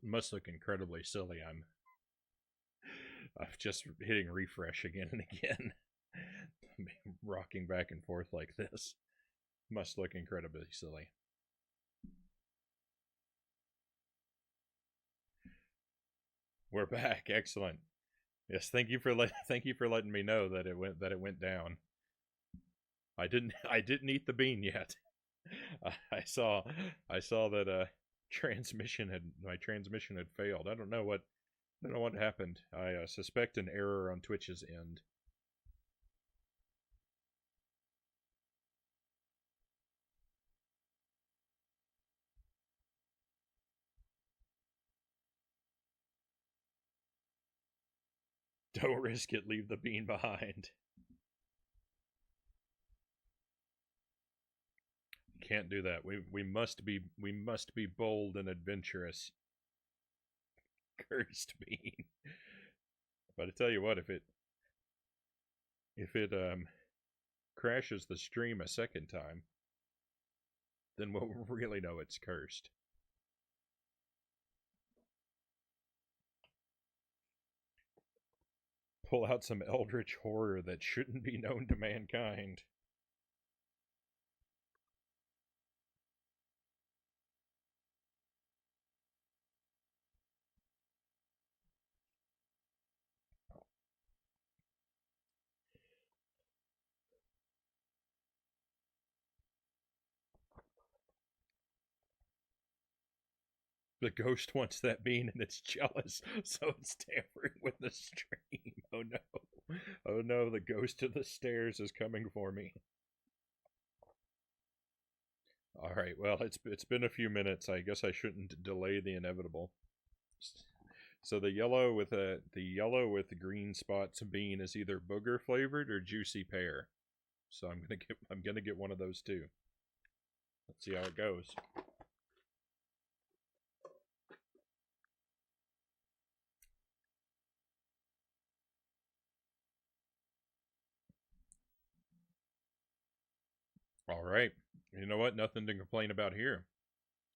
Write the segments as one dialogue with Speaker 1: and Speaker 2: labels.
Speaker 1: must look incredibly silly. I'm just hitting refresh again and again, rocking back and forth like this. Must look incredibly silly. We're back. Excellent. Yes, thank you for letting me know that it went down. I didn't eat the bean yet. I saw that my transmission had failed. I don't know what happened. I suspect an error on Twitch's end. Don't risk it. Leave the bean behind. Can't do that. We must be bold and adventurous. Cursed bean. But I tell you what, if it crashes the stream a second time, then we'll really know it's cursed. Pull out some eldritch horror that shouldn't be known to mankind. The ghost wants that bean and it's jealous, so it's tampering with the stream. Oh no. Oh no, the ghost of the stairs is coming for me. Alright, well, it's been a few minutes. I guess I shouldn't delay the inevitable. So the yellow with the green spots bean is either booger flavored or juicy pear. So I'm gonna get one of those too. Let's see how it goes. Alright. You know what? Nothing to complain about here.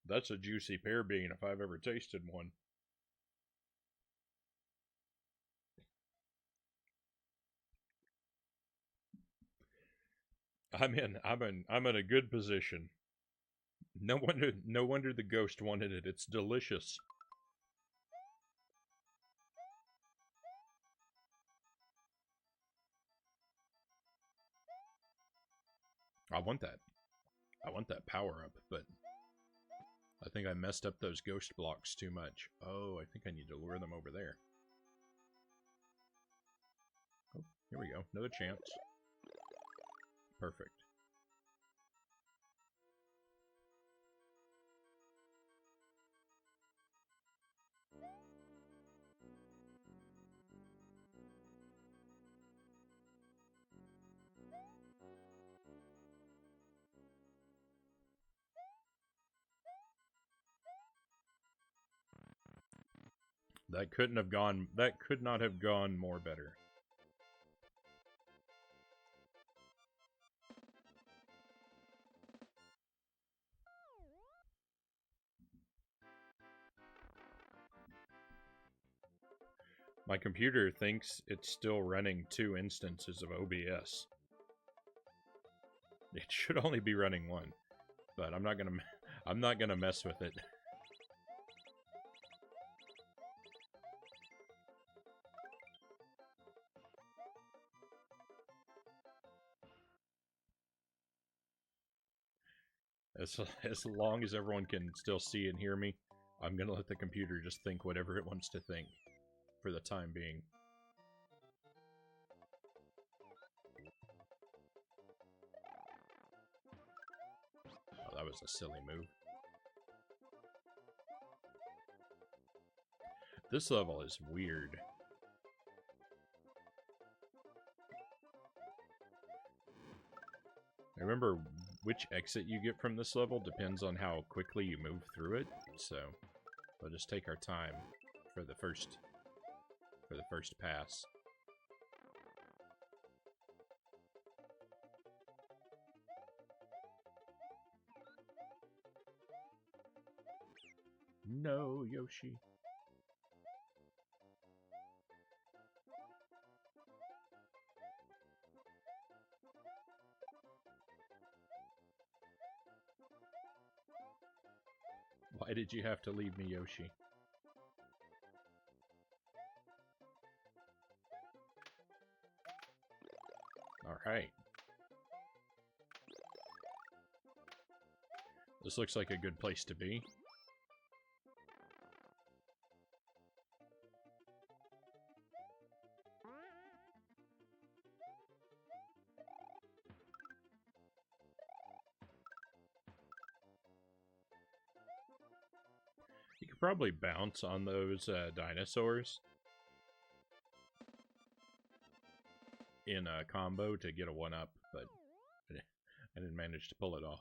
Speaker 1: That's a juicy pear bean if I've ever tasted one. I'm in a good position. No wonder the ghost wanted it. It's delicious. I want that. I want that power up, but I think I messed up those ghost blocks too much. Oh, I think I need to lure them over there. Oh, here we go. Another chance. Perfect. That could not have gone more better. My computer thinks it's still running 2 instances of OBS. It should only be running 1, but I'm not gonna mess with it. As long as everyone can still see and hear me, I'm gonna let the computer just think whatever it wants to think for the time being. Oh, that was a silly move. This level is weird. I remember which exit you get from this level depends on how quickly you move through it, so we'll just take our time for the first pass. no, Yoshi. Why did you have to leave me, Yoshi? Alright. This looks like a good place to be. You could probably bounce on those dinosaurs in a combo to get a 1-up, but I didn't manage to pull it off.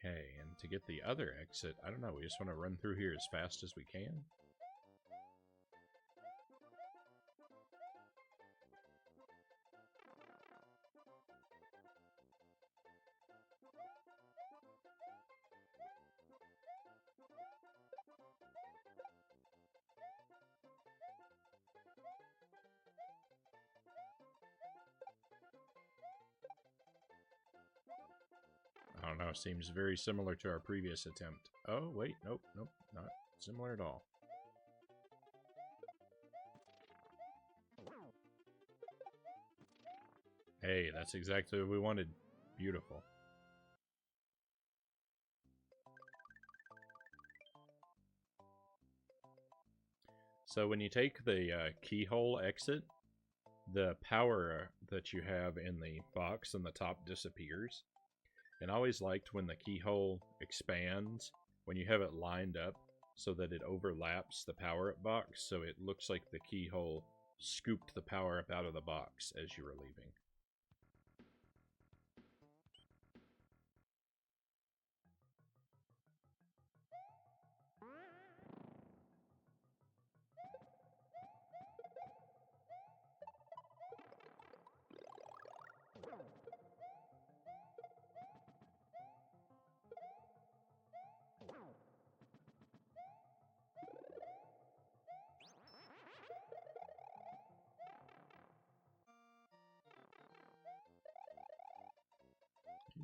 Speaker 1: Okay, and to get the other exit, I don't know, we just want to run through here as fast as we can. I don't know, seems very similar to our previous attempt. Oh, wait, nope, not similar at all. Hey, that's exactly what we wanted. Beautiful. So when you take the keyhole exit, the power that you have in the box in the top disappears. And I always liked when the keyhole expands, when you have it lined up so that it overlaps the power-up box, so it looks like the keyhole scooped the power-up out of the box as you were leaving.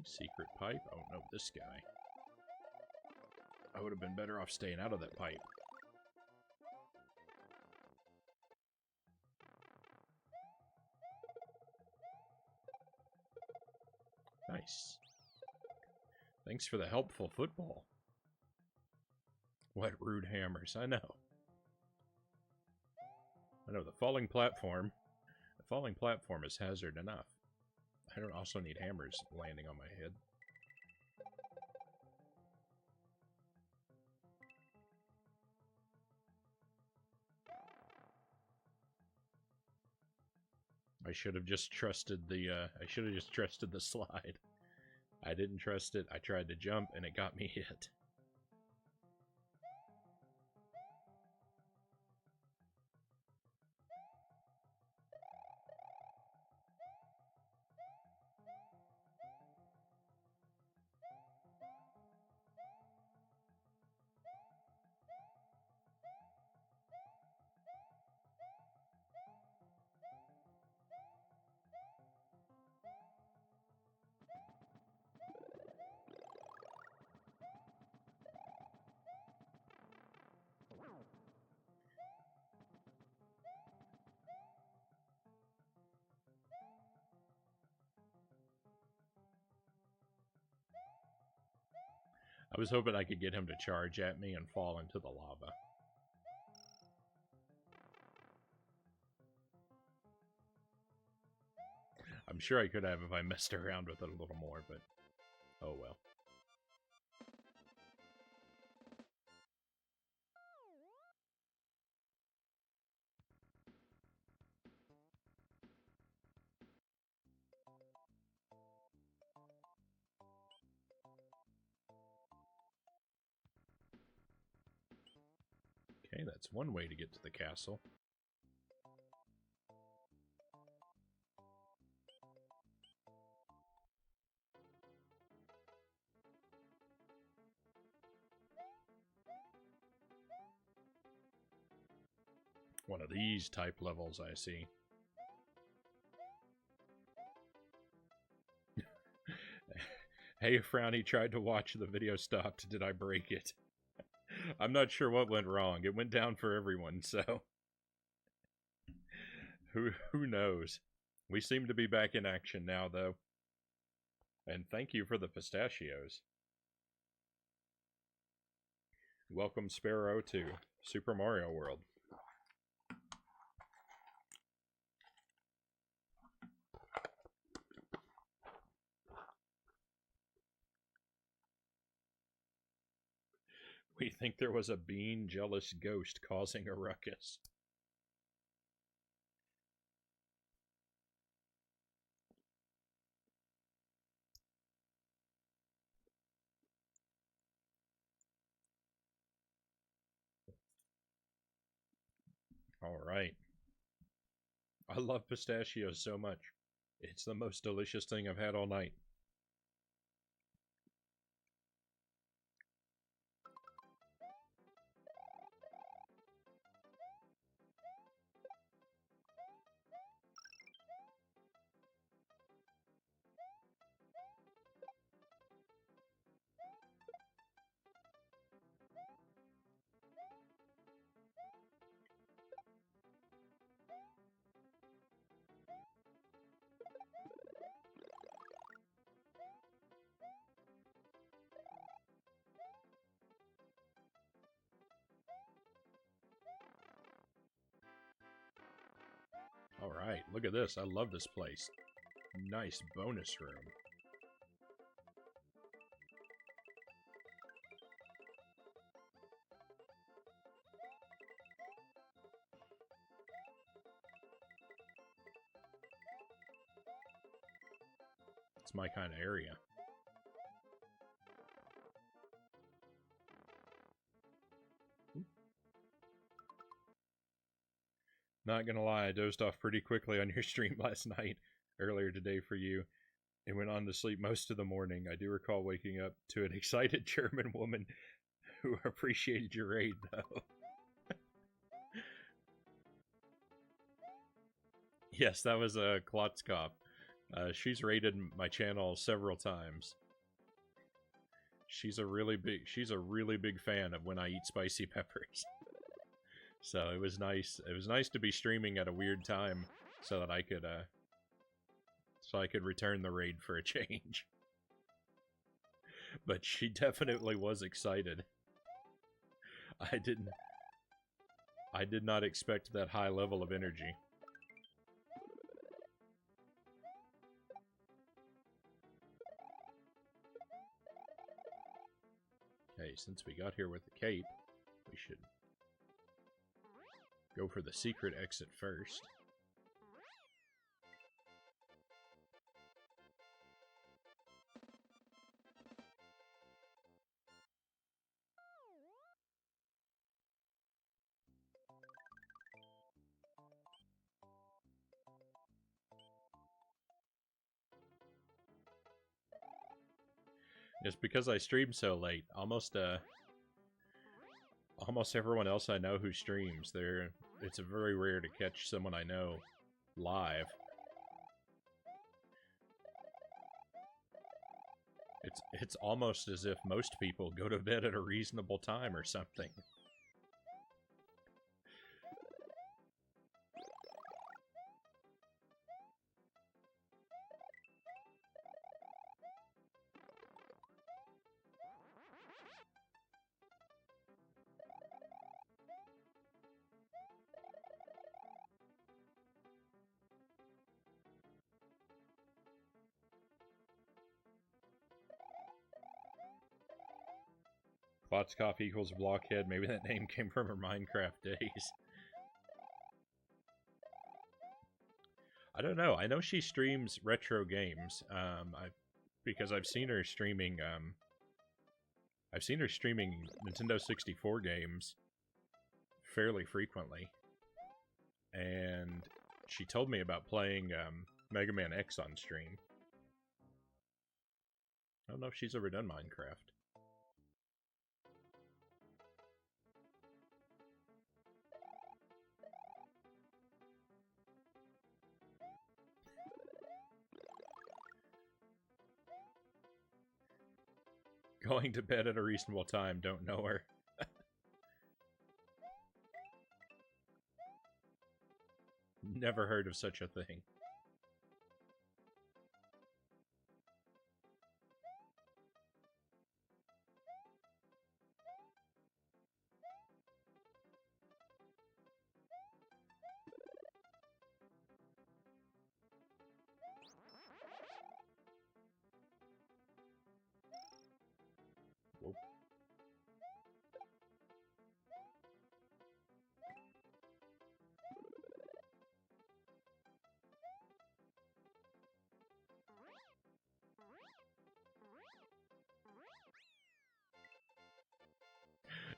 Speaker 1: Secret pipe? Oh no, this guy. I would have been better off staying out of that pipe. Nice. Thanks for the helpful football. What rude hammers, I know. I know, the falling platform is hazard enough. I don't also need hammers landing on my head. I should have just trusted the slide. I didn't trust it. I tried to jump and it got me hit. I was hoping I could get him to charge at me and fall into the lava. I'm sure I could have if I messed around with it a little more, but oh well. Okay, that's one way to get to the castle. One of these type levels, I see. Hey, Frownie tried to watch, the video stopped. Did I break it? I'm not sure what went wrong. It went down for everyone, so... Who knows? We seem to be back in action now, though. And thank you for the pistachios. Welcome, Sparrow, to Super Mario World. We think there was a bean-jealous ghost causing a ruckus. Alright. I love pistachios so much. It's the most delicious thing I've had all night. Alright, look at this. I love this place. Nice bonus room. It's my kind of area. Not gonna lie, I dozed off pretty quickly on your stream last night, earlier today for you, and went on to sleep most of the morning. I do recall waking up to an excited German woman who appreciated your raid, though. Yes, that was a Klotzkopf. She's raided my channel several times. She's a really big fan of when I eat spicy peppers. So it was nice. It was nice to be streaming at a weird time so that I could return the raid for a change. But she definitely was excited. I did not expect that high level of energy. Okay, since we got here with the cape, we should go for the secret exit first. It's because I stream so late. Almost everyone else I know who streams, it's very rare to catch someone I know live. It's almost as if most people go to bed at a reasonable time or something. Klotzkopf equals Blockhead. Maybe that name came from her Minecraft days. I don't know. I know she streams retro games. Because I've seen her streaming. I've seen her streaming Nintendo 64 games fairly frequently, and she told me about playing Mega Man X on stream. I don't know if she's ever done Minecraft. Going to bed at a reasonable time, don't know her. Never heard of such a thing. Whoop.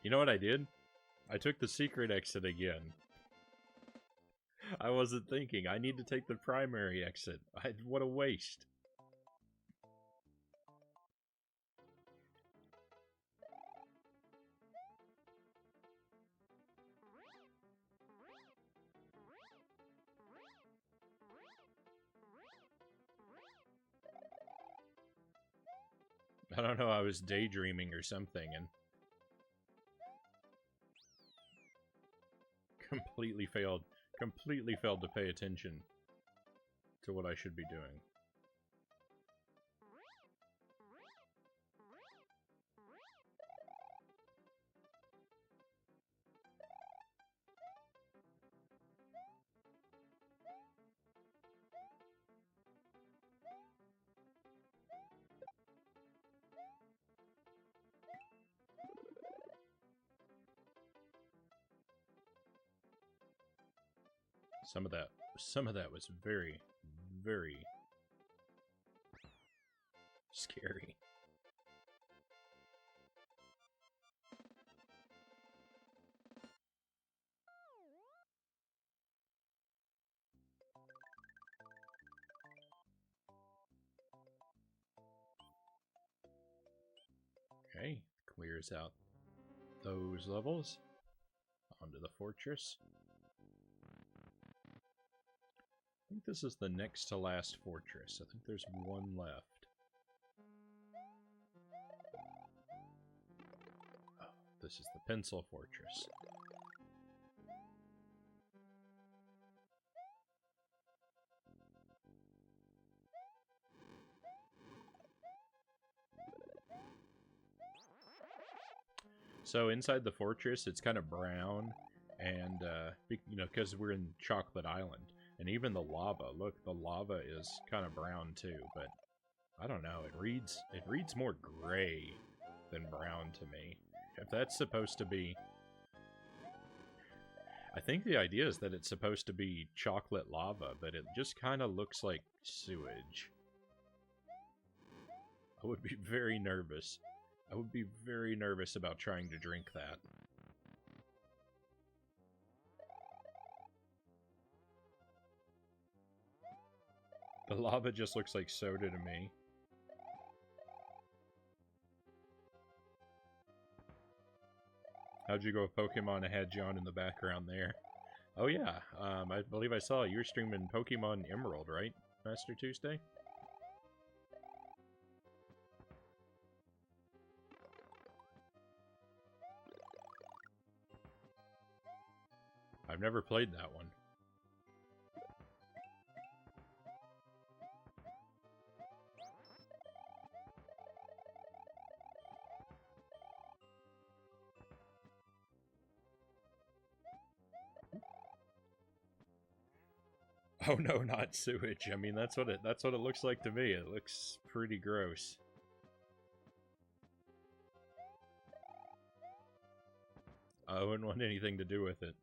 Speaker 1: You know what I did? I took the secret exit again. I wasn't thinking. I need to take the primary exit. What a waste. I don't know, I was daydreaming or something and completely failed to pay attention to what I should be doing. Some of that was very, very scary. Okay, clears out those levels. Onto the fortress. I think this is the next to last fortress. I think there's one left. Oh, this is the Pencil Fortress. So inside the fortress, it's kind of brown, and you know, because we're in Chocolate Island. And even the lava, look, the lava is kind of brown too, but I don't know, it reads more gray than brown to me. If that's supposed to be... I think the idea is that it's supposed to be chocolate lava, but it just kind of looks like sewage. I would be very nervous. I would be very nervous about trying to drink that. The lava just looks like soda to me. How'd you go with Pokemon? I had John in the background there. Oh yeah, I believe I saw you were streaming Pokemon Emerald, right, Master Tuesday? I've never played that one. Oh no, not sewage. I mean, that's what it looks like to me. It looks pretty gross. I wouldn't want anything to do with it.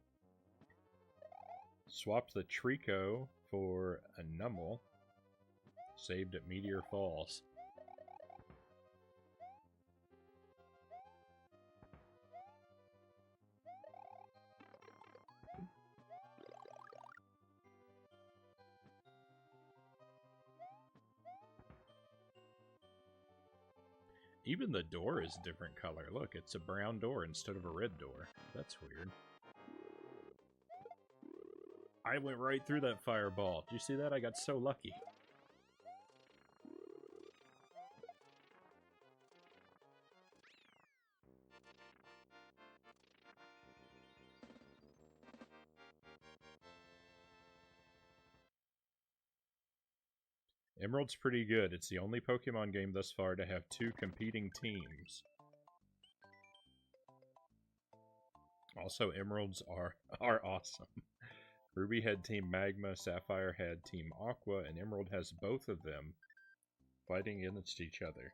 Speaker 1: Swapped the Trico for a Numel. Saved at Meteor Falls. Even the door is a different color. Look, it's a brown door instead of a red door. That's weird. I went right through that fireball. Did you see that? I got so lucky. Emerald's pretty good. It's the only Pokemon game thus far to have 2 competing teams. Also, Emeralds are awesome. Ruby had Team Magma, Sapphire had Team Aqua, and Emerald has both of them fighting against each other.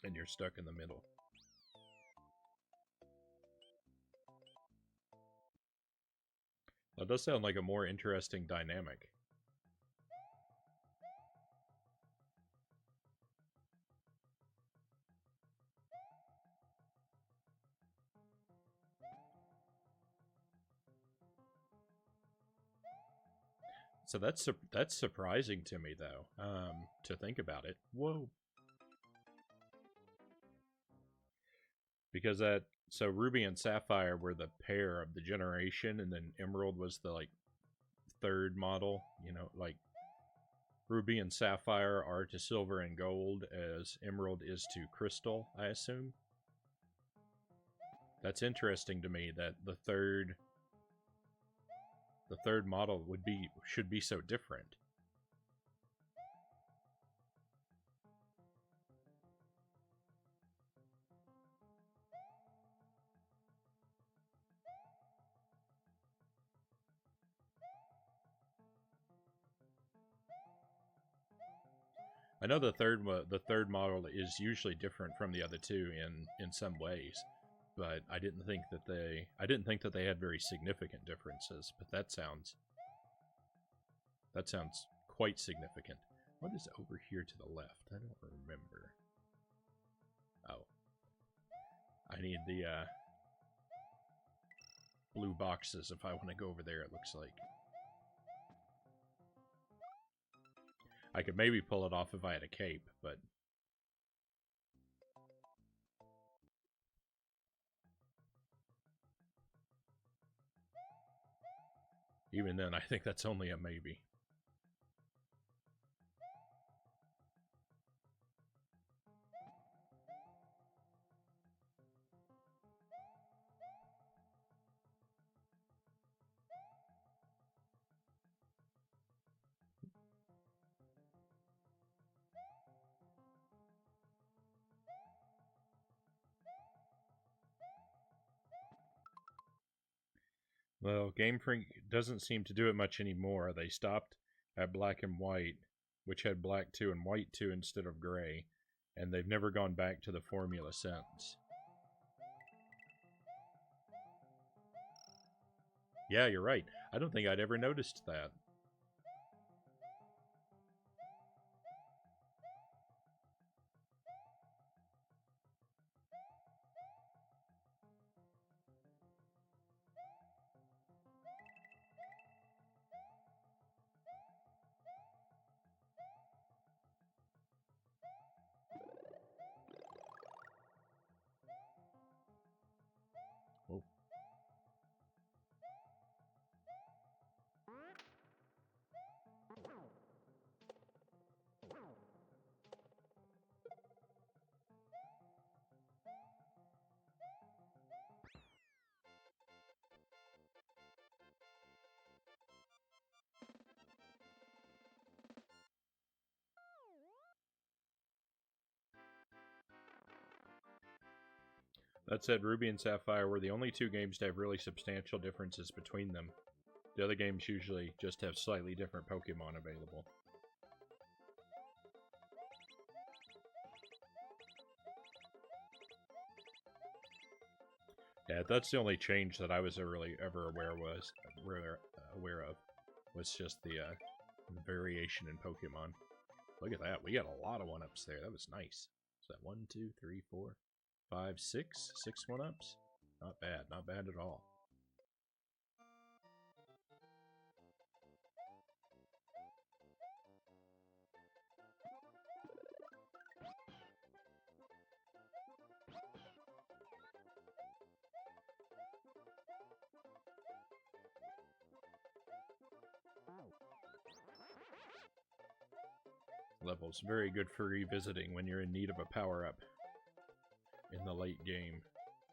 Speaker 1: And you're stuck in the middle. That does sound like a more interesting dynamic. So that's surprising to me, though, to think about it. Whoa. Because so Ruby and Sapphire were the pair of the generation, and then Emerald was the, like, third model. You know, like, Ruby and Sapphire are to Silver and Gold, as Emerald is to Crystal, I assume. That's interesting to me, that the third model should be so different. I know the third model is usually different from the other two in some ways, but I didn't think that they had very significant differences. But that sounds quite significant. What is over here to the left? I don't remember. Oh, I need the blue boxes if I want to go over there. It looks like I could maybe pull it off if I had a cape, but even then, I think that's only a maybe. Well, Game Freak doesn't seem to do it much anymore. They stopped at Black and White, which had Black 2 and White 2 instead of Gray, and they've never gone back to the formula since. Yeah, you're right. I don't think I'd ever noticed that. Oh. That said, Ruby and Sapphire were the only two games to have really substantial differences between them. The other games usually just have slightly different Pokemon available. Yeah, that's the only change that I was ever aware of. Was just the variation in Pokemon. Look at that, we got a lot of 1-ups there. That was nice. Is that 1, 2, 3, 4, 5, 6? 6 1-ups? Not bad, not bad at all. Levels very good for revisiting when you're in need of a power-up in the late game.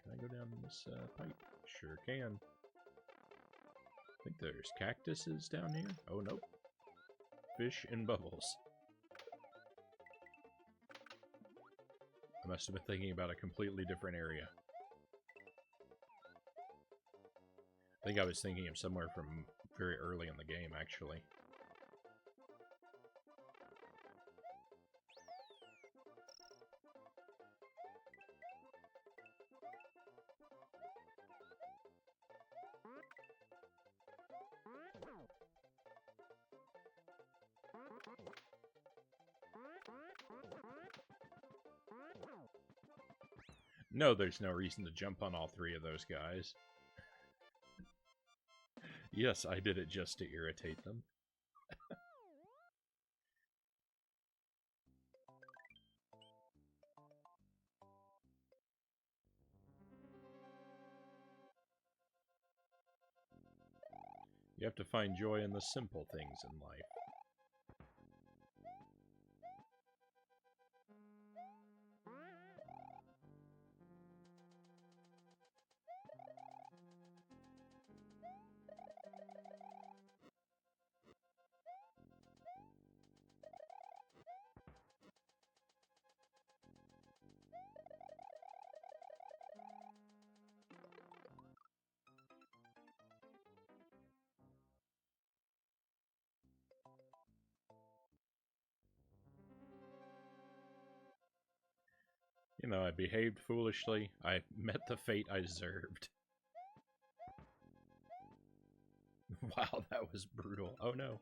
Speaker 1: Can I go down this pipe? Sure can. I think there's cactuses down here. Oh, nope. Fish and bubbles. I must have been thinking about a completely different area. I think I was thinking of somewhere from very early in the game, actually. No, there's no reason to jump on all three of those guys. Yes, I did it just to irritate them. You have to find joy in the simple things in life. You know, I behaved foolishly. I met the fate I deserved. Wow, that was brutal. Oh no.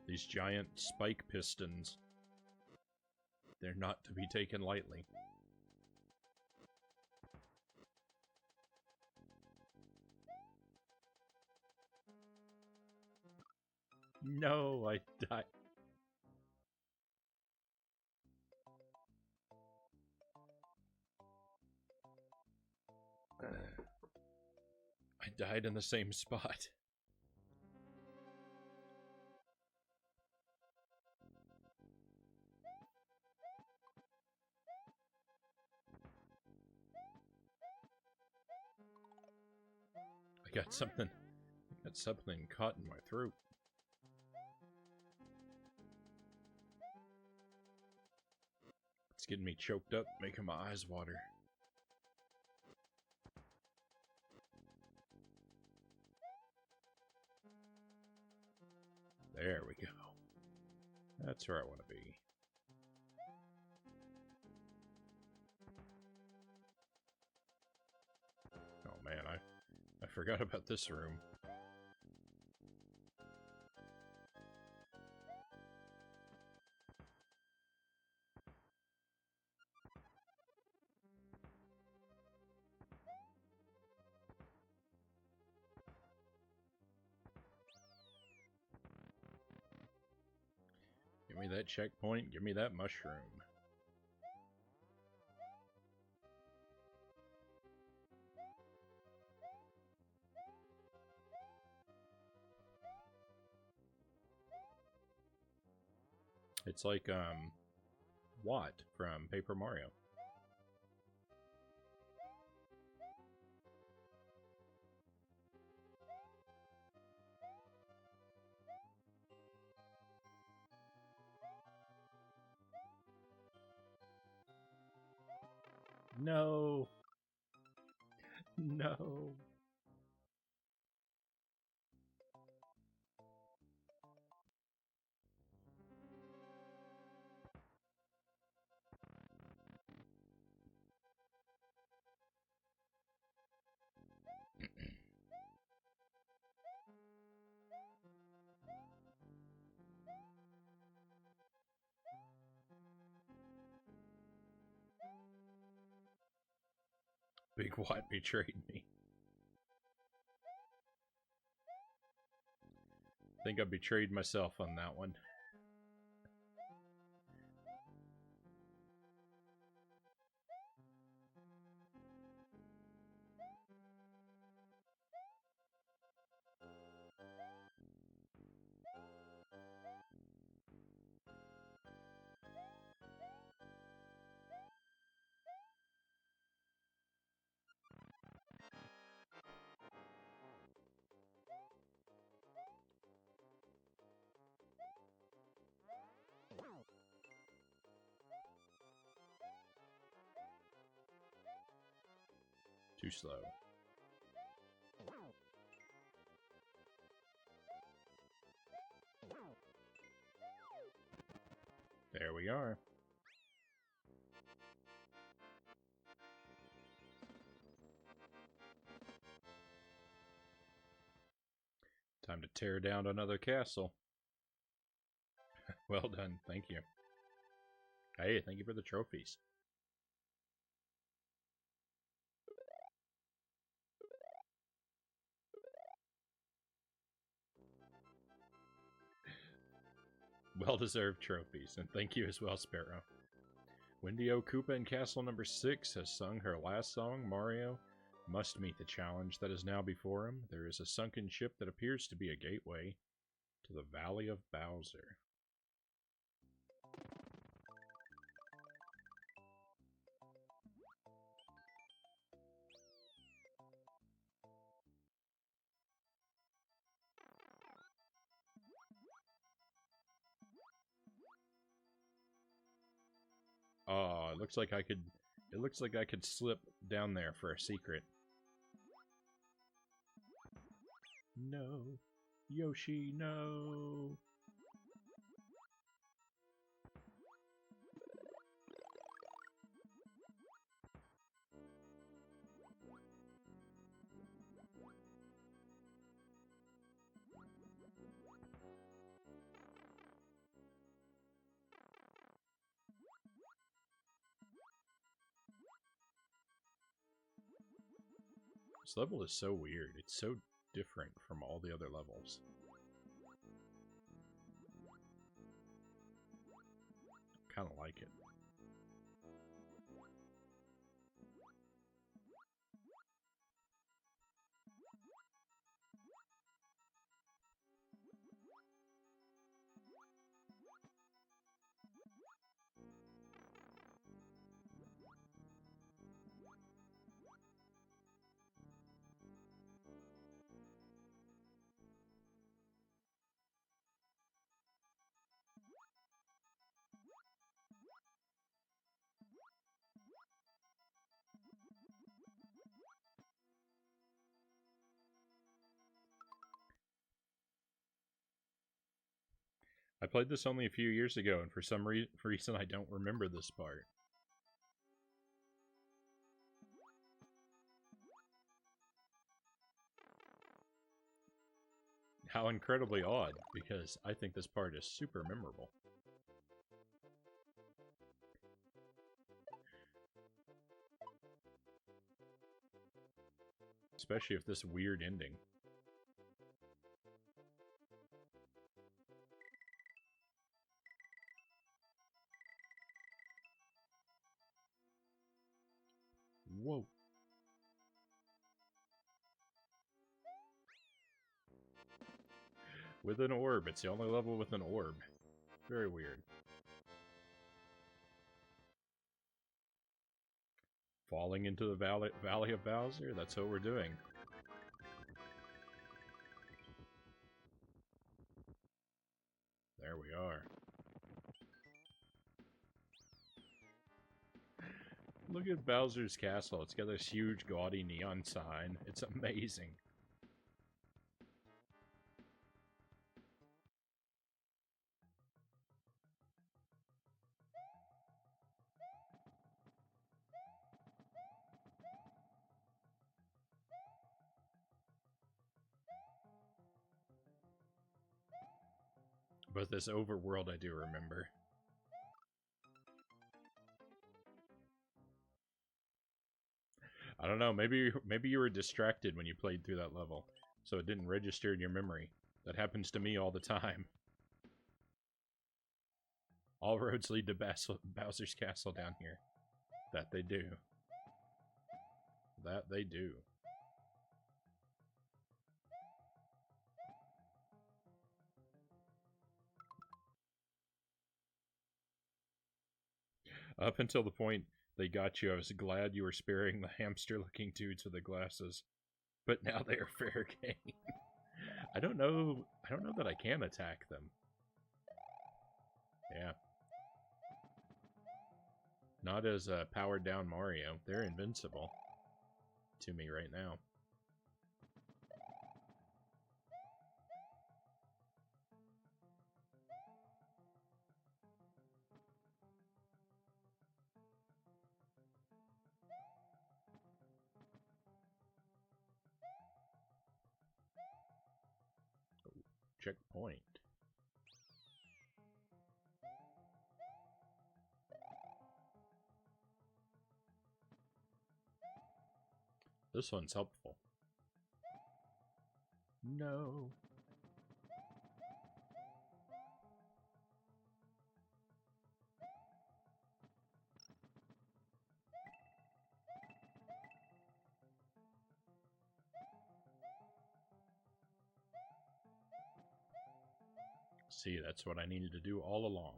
Speaker 1: These giant spike pistons. They're not to be taken lightly. No, I died. I died in the same spot. I got something caught in my throat. It's getting me choked up, making my eyes water. There we go. That's where I want to be. Oh man, I forgot about this room. Give me that checkpoint, give me that mushroom. It's like, Watt from Paper Mario. No. No. Big Watt betrayed me. I think I betrayed myself on that one. Too slow. There we are. Time to tear down another castle. Well done, thank you. Hey, thank you for the trophies. Well-deserved trophies, and thank you as well, Sparrow. Wendy-O Koopa in Castle number 6 has sung her last song, Mario must meet the challenge that is now before him. There is a sunken ship that appears to be a gateway to the Valley of Bowser. Oh, it looks like I could slip down there for a secret. No. Yoshi, no. This level is so weird. It's so different from all the other levels. Kind of like it. I played this only a few years ago, and for some reason I don't remember this part. How incredibly odd, because I think this part is super memorable. Especially with this weird ending. Whoa. With an orb. It's the only level with an orb. Very weird. Falling into the Valley of Bowser? That's what we're doing. There we are. Look at Bowser's castle. It's got this huge, gaudy neon sign. It's amazing. But this overworld I do remember. I don't know, maybe you were distracted when you played through that level, so it didn't register in your memory. That happens to me all the time. All roads lead to Bowser's Castle down here. That they do. That they do. Up until the point they got you, I was glad you were sparing the hamster-looking dudes with the glasses. But now they are fair game. I don't know that I can attack them. Yeah. Not as powered down Mario. They're invincible. to me right now. Checkpoint. This one's helpful. No. See, that's what I needed to do all along.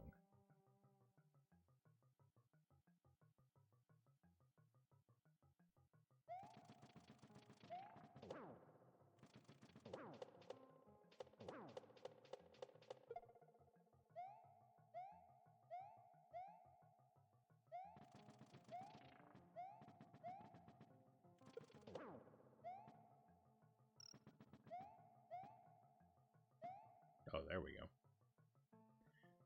Speaker 1: Oh, there we go.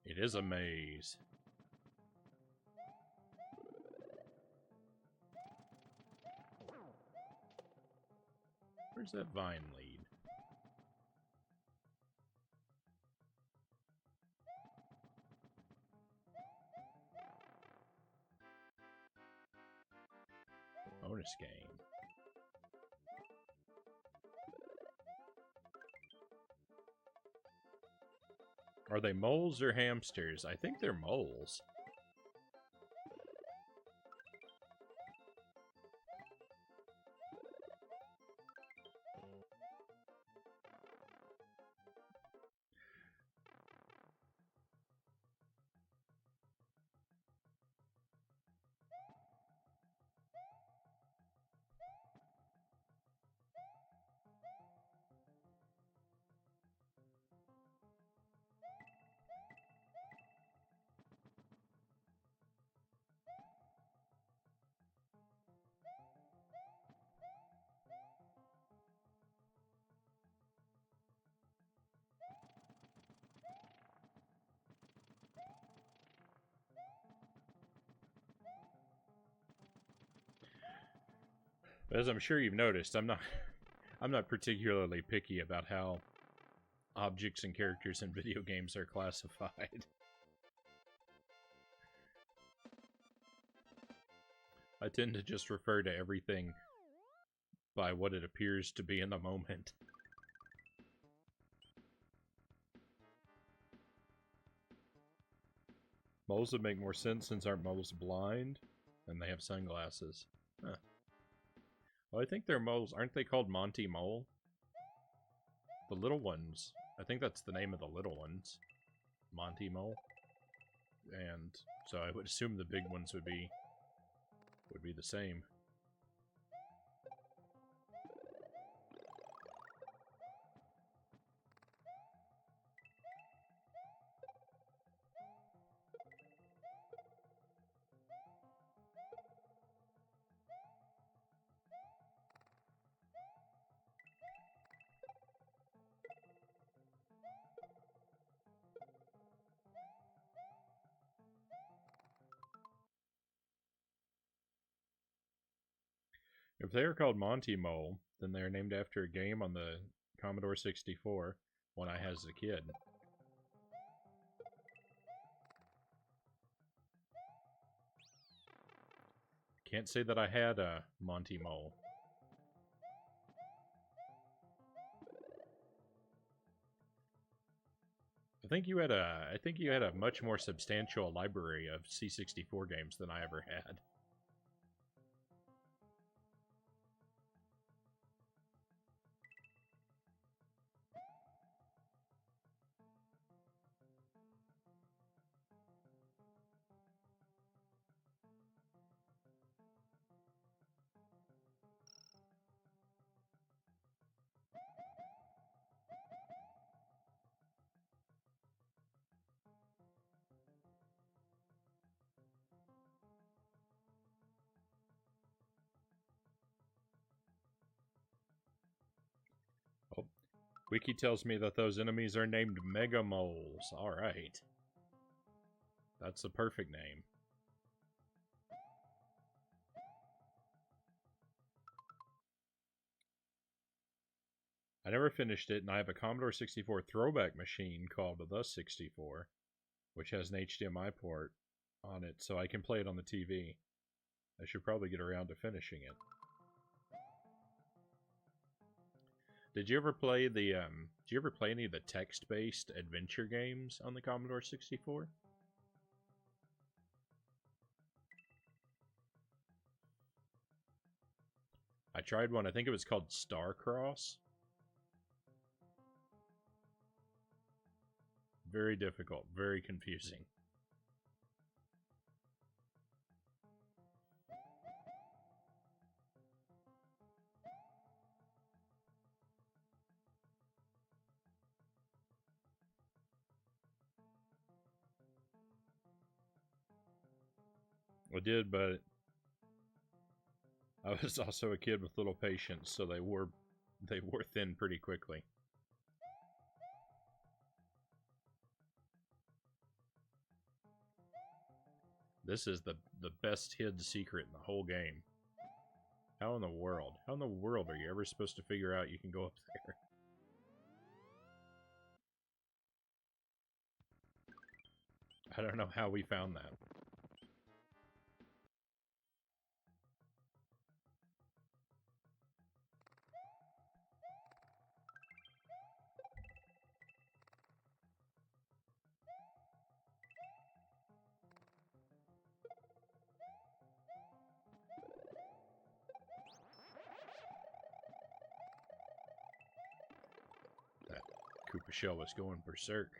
Speaker 1: It is a maze. Where's that vine lead? Bonus game. Are they moles or hamsters? I think they're moles. As I'm sure you've noticed, I'm not particularly picky about how objects and characters in video games are classified. I tend to just refer to everything by what it appears to be in the moment. Moles would make more sense since aren't moles blind? And they have sunglasses. Huh. Well, I think they're moles. Aren't they called Monty Mole? The little ones. I think that's the name of the little ones. Monty Mole. And so I would assume the big ones would be the same. If they are called Monty Mole, then they are named after a game on the Commodore 64, one I had as a kid. Can't say that I had a Monty Mole. I think you had a much more substantial library of C64 games than I ever had. Wiki tells me that those enemies are named Mega Moles. Alright. That's the perfect name. I never finished it, and I have a Commodore 64 throwback machine called the 64, which has an HDMI port on it, so I can play it on the TV. I should probably get around to finishing it. Did you ever play the did you ever play any of the text-based adventure games on the Commodore 64? I tried one, I think it was called Starcross. Very difficult, very confusing. I did, but I was also a kid with little patience, so they wore thin pretty quickly. This is the best hid secret in the whole game. How in the world? How in the world are you ever supposed to figure out you can go up there? I don't know how we found that. That Koopa shell was going berserk.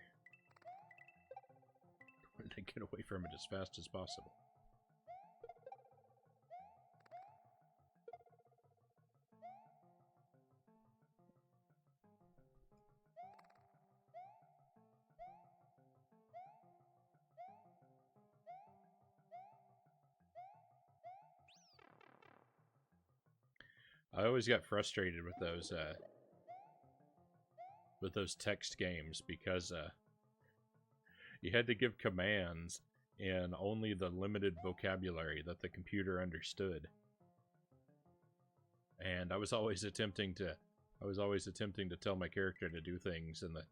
Speaker 1: Wanted to get away from it as fast as possible. I always got frustrated with those text games because you had to give commands in only the limited vocabulary that the computer understood. And I was always attempting to tell my character to do things, and the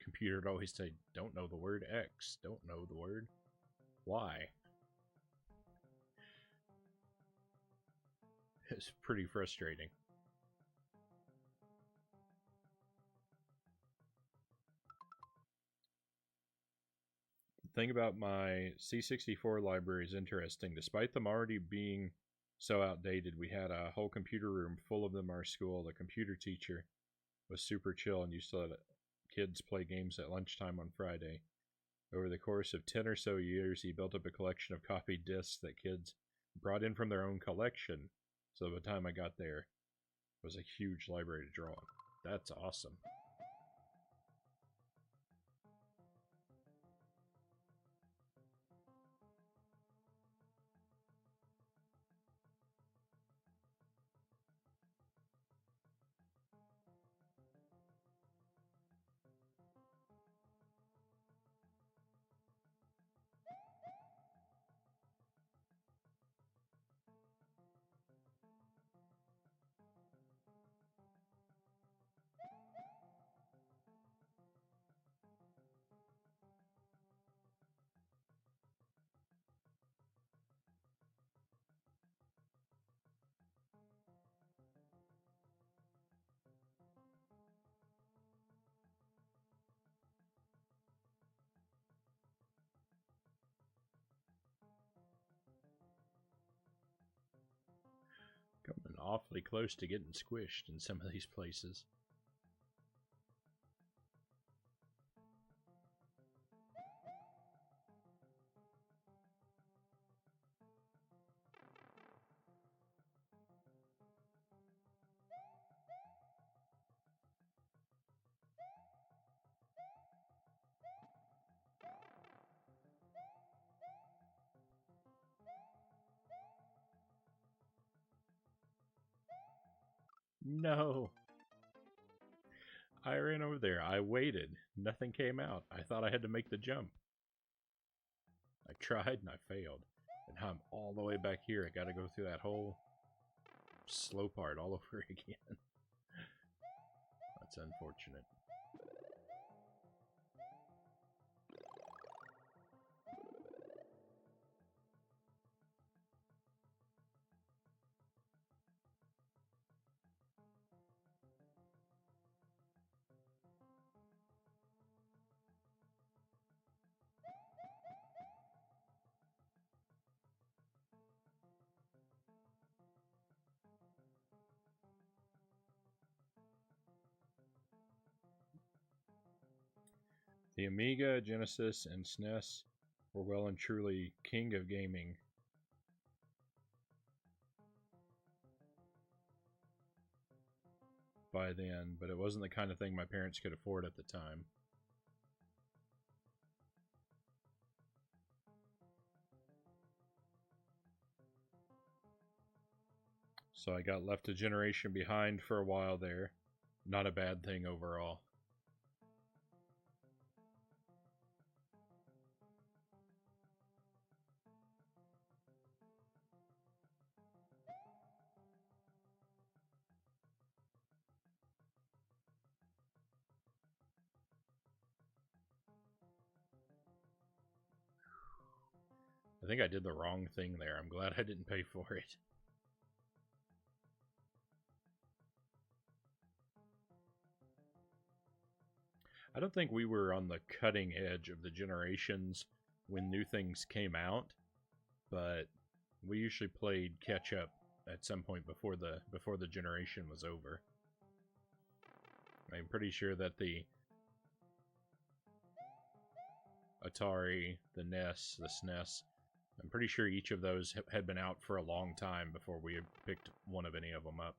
Speaker 1: computer would always say, "Don't know the word X, don't know the word Y." It's pretty frustrating. The thing about my C64 library is interesting. Despite them already being so outdated, we had a whole computer room full of them in our school. The computer teacher was super chill and used to let kids play games at lunchtime on Friday. Over the course of 10 or so years, he built up a collection of copied discs that kids brought in from their own collection. So by the time I got there, it was a huge library to draw on. That's awesome. Coming awfully close to getting squished in some of these places. No. I ran over there. I waited. Nothing came out. I thought I had to make the jump. I tried and I failed. And now I'm all the way back here. I gotta go through that whole slow part all over again. That's unfortunate. The Amiga, Genesis, and SNES were well and truly king of gaming. By then, but it wasn't the kind of thing my parents could afford at the time. So I got left a generation behind for a while there. Not a bad thing overall. I think I did the wrong thing there. I'm glad I didn't pay for it. I don't think we were on the cutting edge of the generations when new things came out, but we usually played catch up at some point before the generation was over. I'm pretty sure that the Atari, the NES, the SNES, I'm pretty sure each of those had been out for a long time before we had picked one of any of them up.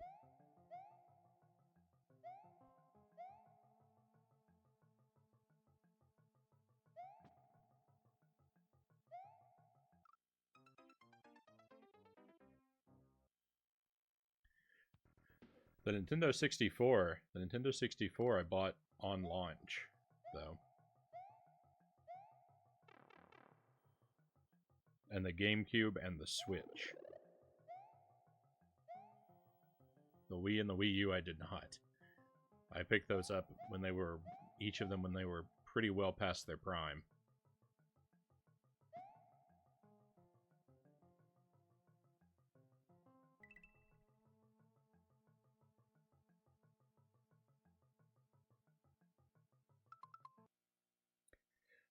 Speaker 1: The Nintendo 64 I bought on launch, though. And the GameCube and the Switch. The Wii and the Wii U I did not. I picked those up when they were, each of them when they were pretty well past their prime.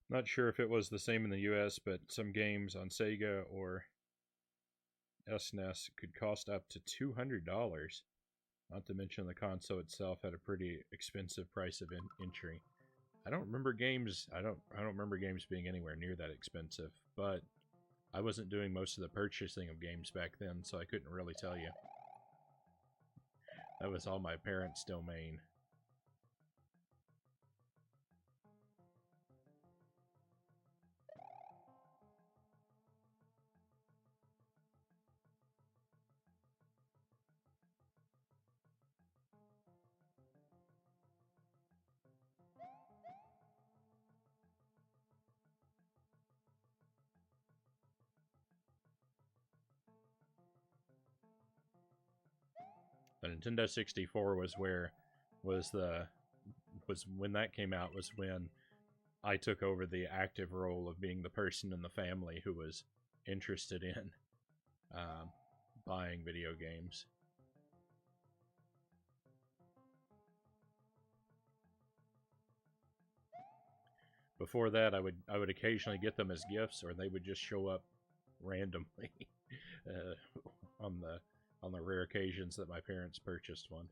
Speaker 1: Not sure if it was the same in the US, but some games on Sega or SNES could cost up to $200. Not to mention the console itself had a pretty expensive price of entry. I don't remember games. I don't remember games being anywhere near that expensive. But I wasn't doing most of the purchasing of games back then, so I couldn't really tell you. That was all my parents' domain. The Nintendo 64 was when that came out, was when I took over the active role of being the person in the family who was interested in buying video games. Before that, I would occasionally get them as gifts, or they would just show up randomly on the rare occasions that my parents purchased one.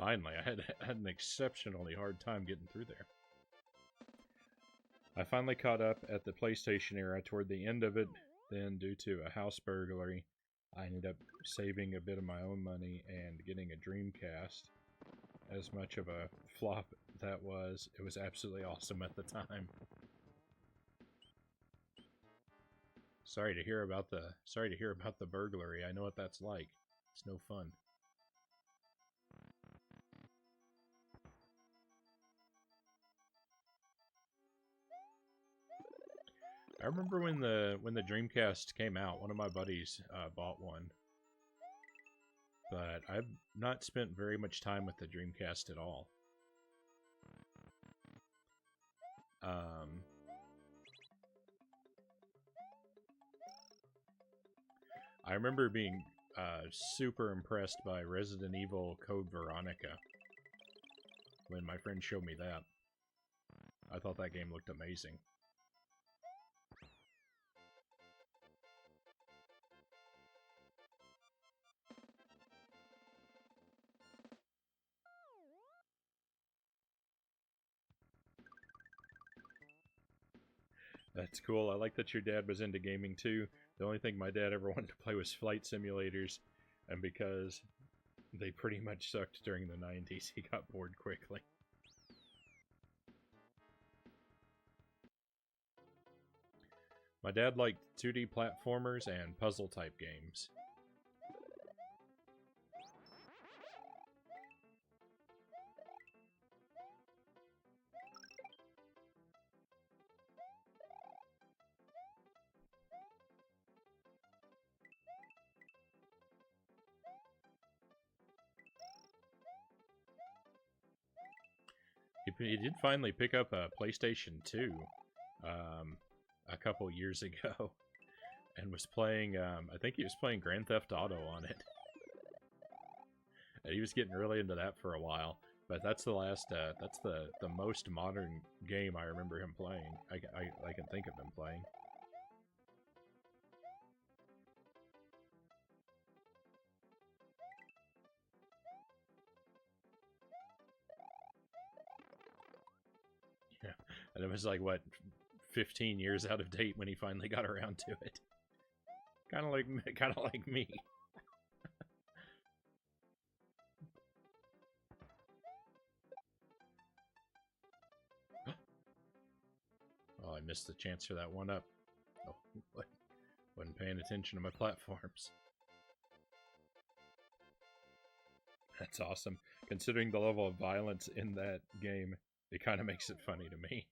Speaker 1: Finally, I had an exceptionally hard time getting through there. I finally caught up at the PlayStation era toward the end of it. Then, due to a house burglary, I ended up saving a bit of my own money and getting a Dreamcast. As much of a flop that was, it was absolutely awesome at the time. Sorry to hear about the burglary. I know what that's like. It's no fun. I remember when the Dreamcast came out, one of my buddies bought one. But I've not spent very much time with the Dreamcast at all. I remember being super impressed by Resident Evil Code Veronica when my friend showed me that. I thought that game looked amazing. That's cool. I like that your dad was into gaming too. The only thing my dad ever wanted to play was flight simulators, and because they pretty much sucked during the 90s, he got bored quickly. My dad liked 2D platformers and puzzle-type games. He did finally pick up a PlayStation 2 a couple years ago and was playing, I think he was playing Grand Theft Auto on it. And he was getting really into that for a while, but that's the last, that's the most modern game I remember him playing. I can think of him playing. Yeah, and it was like, what, 15 years out of date when he finally got around to it. Kind of like me. Oh, I missed the chance for that one up. Oh, wasn't paying attention to my platforms. That's awesome. Considering the level of violence in that game, it kind of makes it funny to me.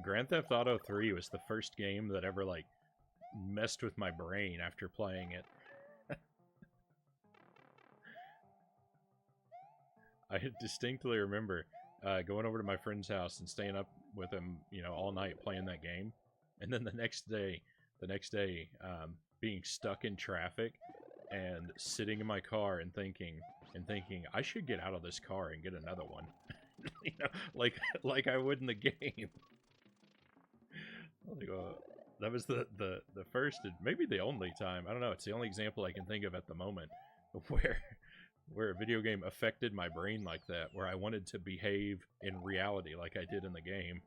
Speaker 1: Grand Theft Auto 3 was the first game that ever, like, messed with my brain after playing it. I distinctly remember going over to my friend's house and staying up with him, you know, all night playing that game. And then the next day, being stuck in traffic and sitting in my car and thinking, I should get out of this car and get another one. You know, like I would in the game. Like, that was the first and maybe the only time. I don't know. It's the only example I can think of at the moment where a video game affected my brain like that, where I wanted to behave in reality like I did in the game.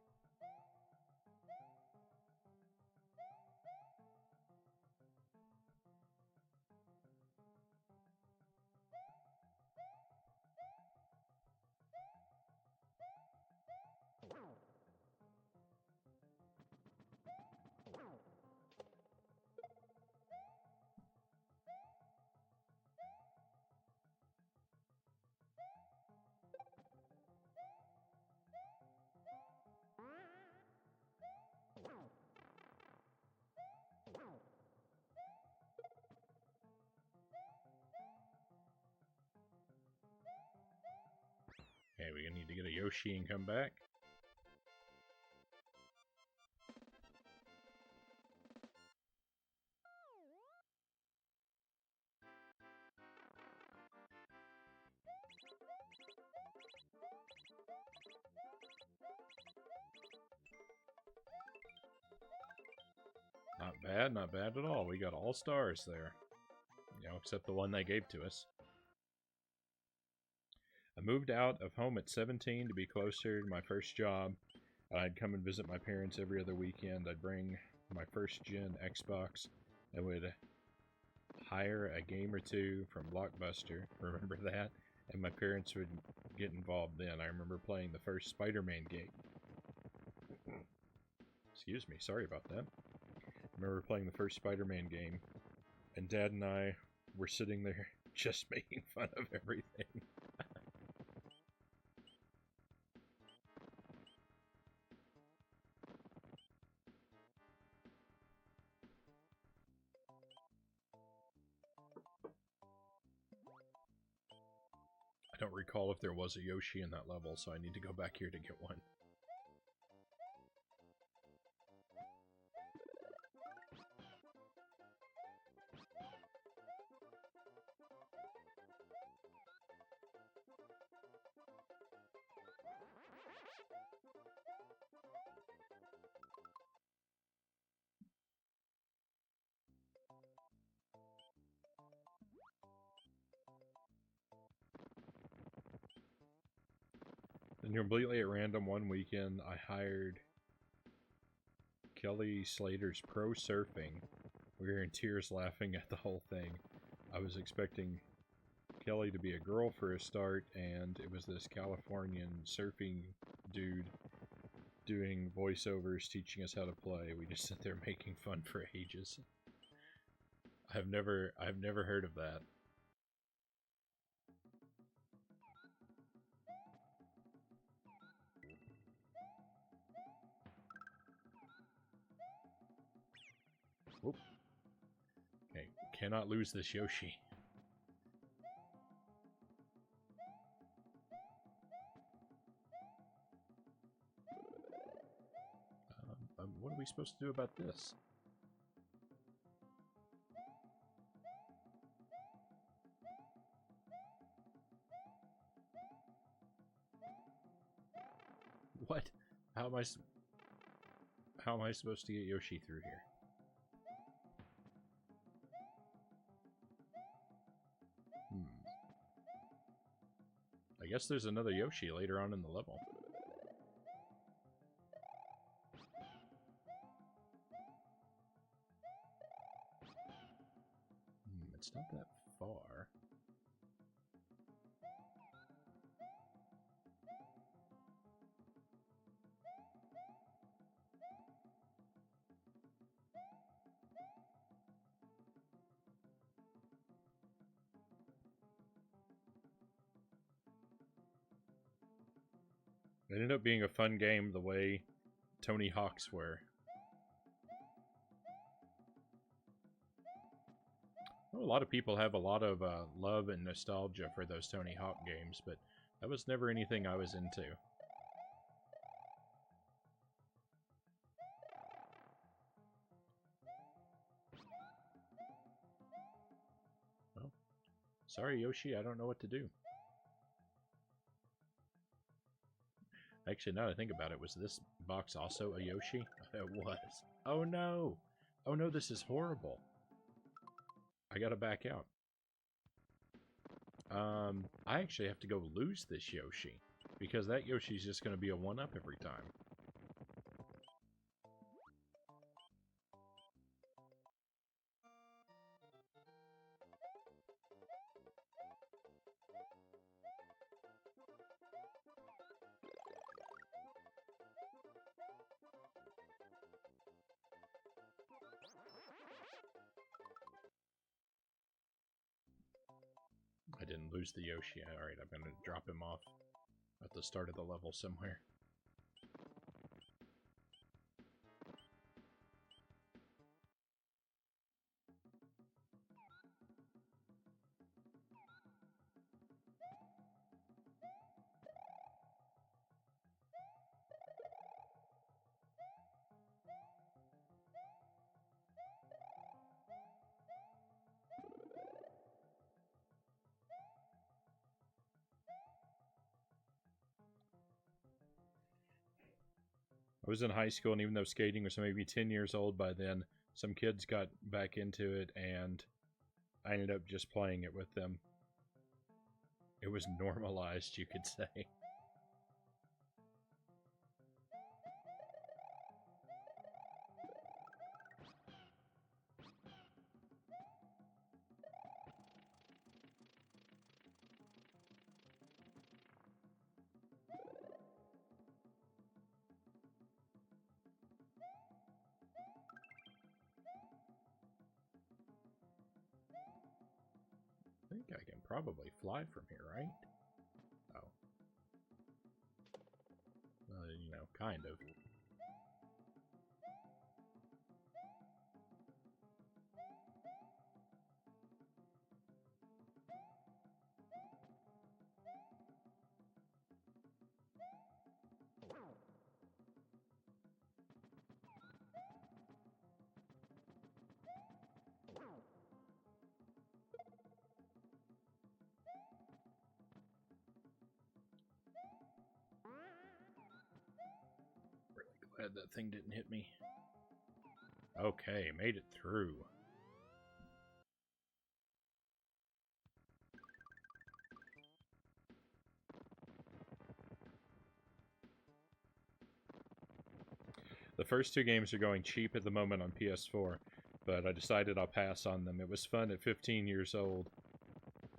Speaker 1: Okay, we need to get a Yoshi and come back. Not bad at all. We got all stars there. You know, except the one they gave to us. I moved out of home at 17 to be closer to my first job. I'd come and visit my parents every other weekend. I'd bring my first gen Xbox and would hire a game or two from Blockbuster. Remember that? And my parents would get involved then. I remember playing the first Spider-Man game. Excuse me, sorry about that. I remember playing the first Spider-Man game, and Dad and I were sitting there just making fun of everything. I don't recall if there was a Yoshi in that level, so I need to go back here to get one. Then completely at random one weekend, I hired Kelly Slater's Pro Surfing. We were in tears laughing at the whole thing. I was expecting Kelly to be a girl for a start, and it was this Californian surfing dude doing voiceovers teaching us how to play. We just sit there making fun for ages. I've never heard of that. Whoop. Okay, cannot lose this Yoshi. What are we supposed to do about this? What? How am I supposed to get Yoshi through here? I guess there's another Yoshi later on in the level. It's not that far. It ended up being a fun game the way Tony Hawk's were. Well, a lot of people have a lot of love and nostalgia for those Tony Hawk games, but that was never anything I was into. Well, sorry Yoshi, I don't know what to do. Actually, now that I think about it, was this box also a Yoshi? It was. Oh no! Oh no, this is horrible. I gotta back out. I actually have to go lose this Yoshi, because that Yoshi's just gonna be a 1-up every time. I didn't lose the Yoshi. Alright, I'm gonna drop him off at the start of the level somewhere. I was in high school, and even though skating was maybe 10 years old by then, some kids got back into it, and I ended up just playing it with them. It was normalized, you could say. I think I can probably fly from here, right? Oh. You know, kind of. Really glad that thing didn't hit me. Okay, made it through. The first two games are going cheap at the moment on PS4, but I decided I'll pass on them. It was fun at 15 years old.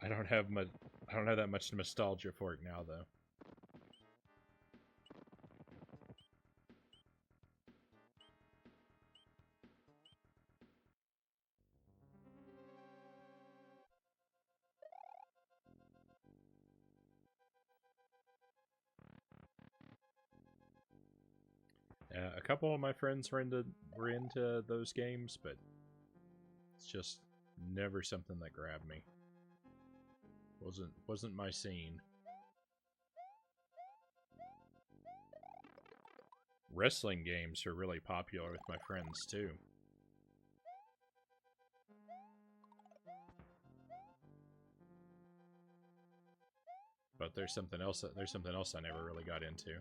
Speaker 1: I don't have that much nostalgia for it now, though. A couple of my friends were into those games, but it's just never something that grabbed me. Wasn't my scene. Wrestling games are really popular with my friends too. But there's something else I never really got into.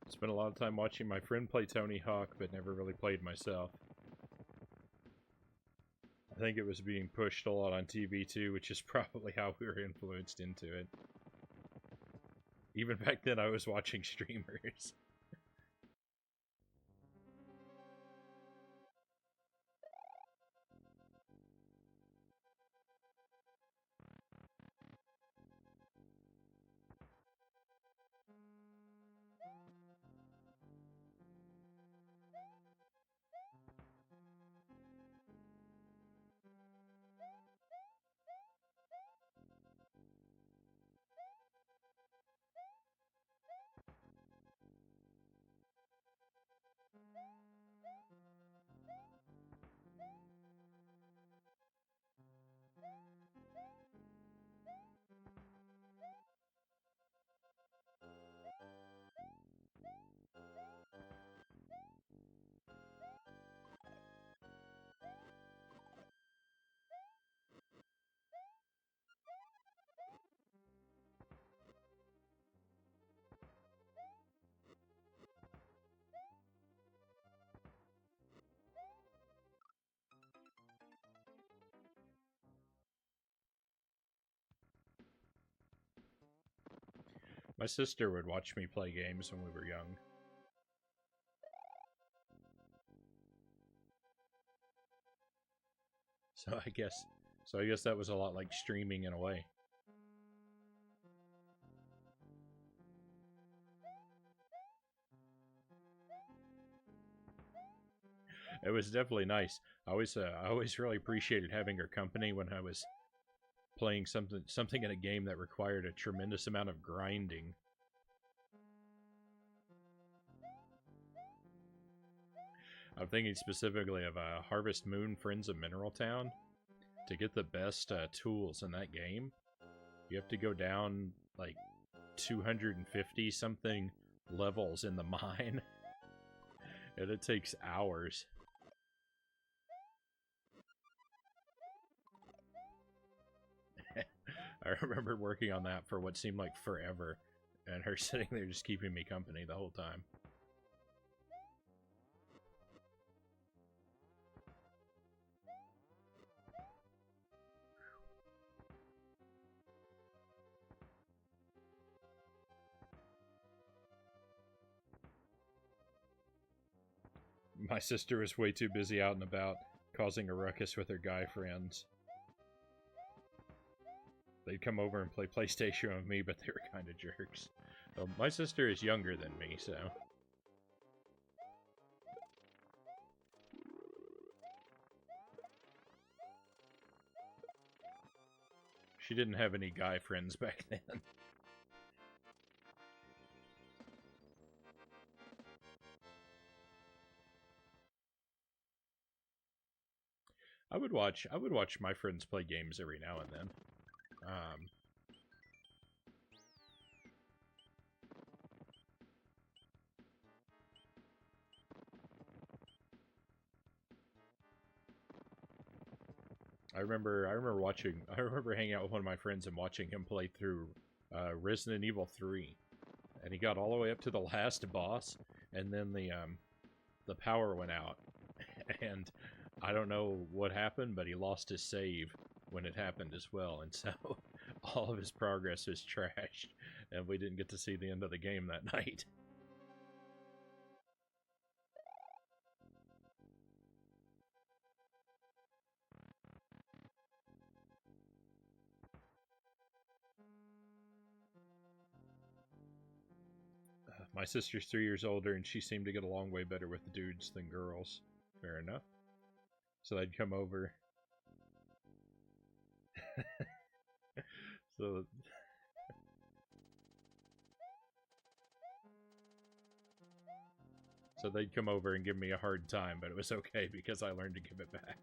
Speaker 1: Spent a lot of time watching my friend play Tony Hawk, but never really played myself. I think it was being pushed a lot on TV too, which is probably how we were influenced into it. Even back then, I was watching streamers. My sister would watch me play games when we were young. So I guess that was a lot like streaming in a way. It was definitely nice. I always really appreciated having her company when I was playing something in a game that required a tremendous amount of grinding. I'm thinking specifically of Harvest Moon Friends of Mineral Town. To get the best tools in that game, you have to go down like 250 something levels in the mine, and it takes hours. I remember working on that for what seemed like forever, and her sitting there just keeping me company the whole time. My sister was way too busy out and about, causing a ruckus with her guy friends. They'd come over and play PlayStation with me, but they were kind of jerks. Well, my sister is younger than me, so... She didn't have any guy friends back then. I would watch my friends play games every now and then. I remember hanging out with one of my friends and watching him play through Resident Evil 3. And he got all the way up to the last boss, and then the power went out. And I don't know what happened, but he lost his save when it happened as well, and so all of his progress is trashed, and we didn't get to see the end of the game that night. My sister's 3 years older, and she seemed to get along way better with dudes than girls. Fair enough. So they'd come over. So they'd come over and give me a hard time, but it was okay because I learned to give it back.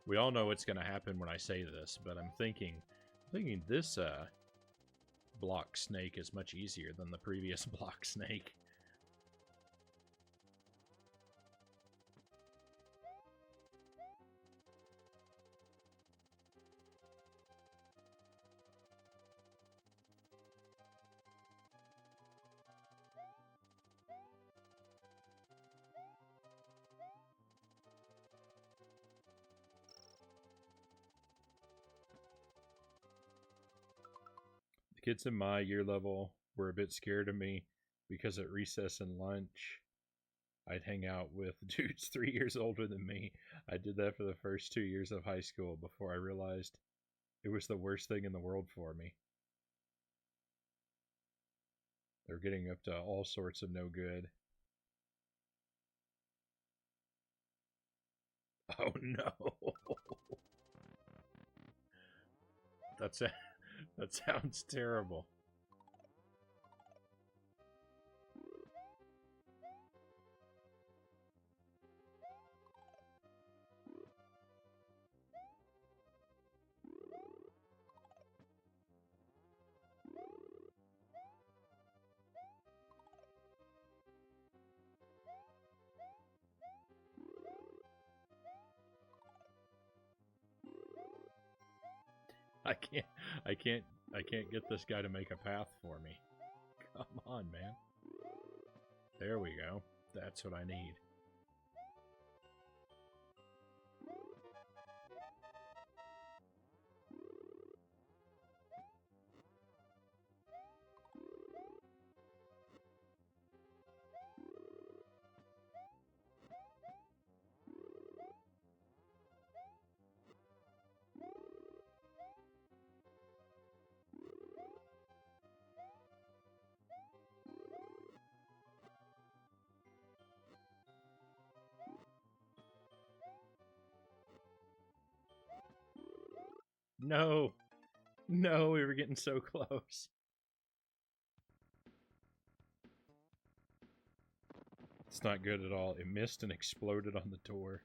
Speaker 1: We all know what's going to happen when I say this, but I'm thinking this block snake is much easier than the previous block snake. Kids in my year level were a bit scared of me because at recess and lunch, I'd hang out with dudes 3 years older than me. I did that for the first 2 years of high school before I realized it was the worst thing in the world for me. They're getting up to all sorts of no good. Oh no. That sounds terrible. I can't get this guy to make a path for me. Come on, man. There we go. That's what I need. No! No, we were getting so close. It's not good at all. It missed and exploded on the door.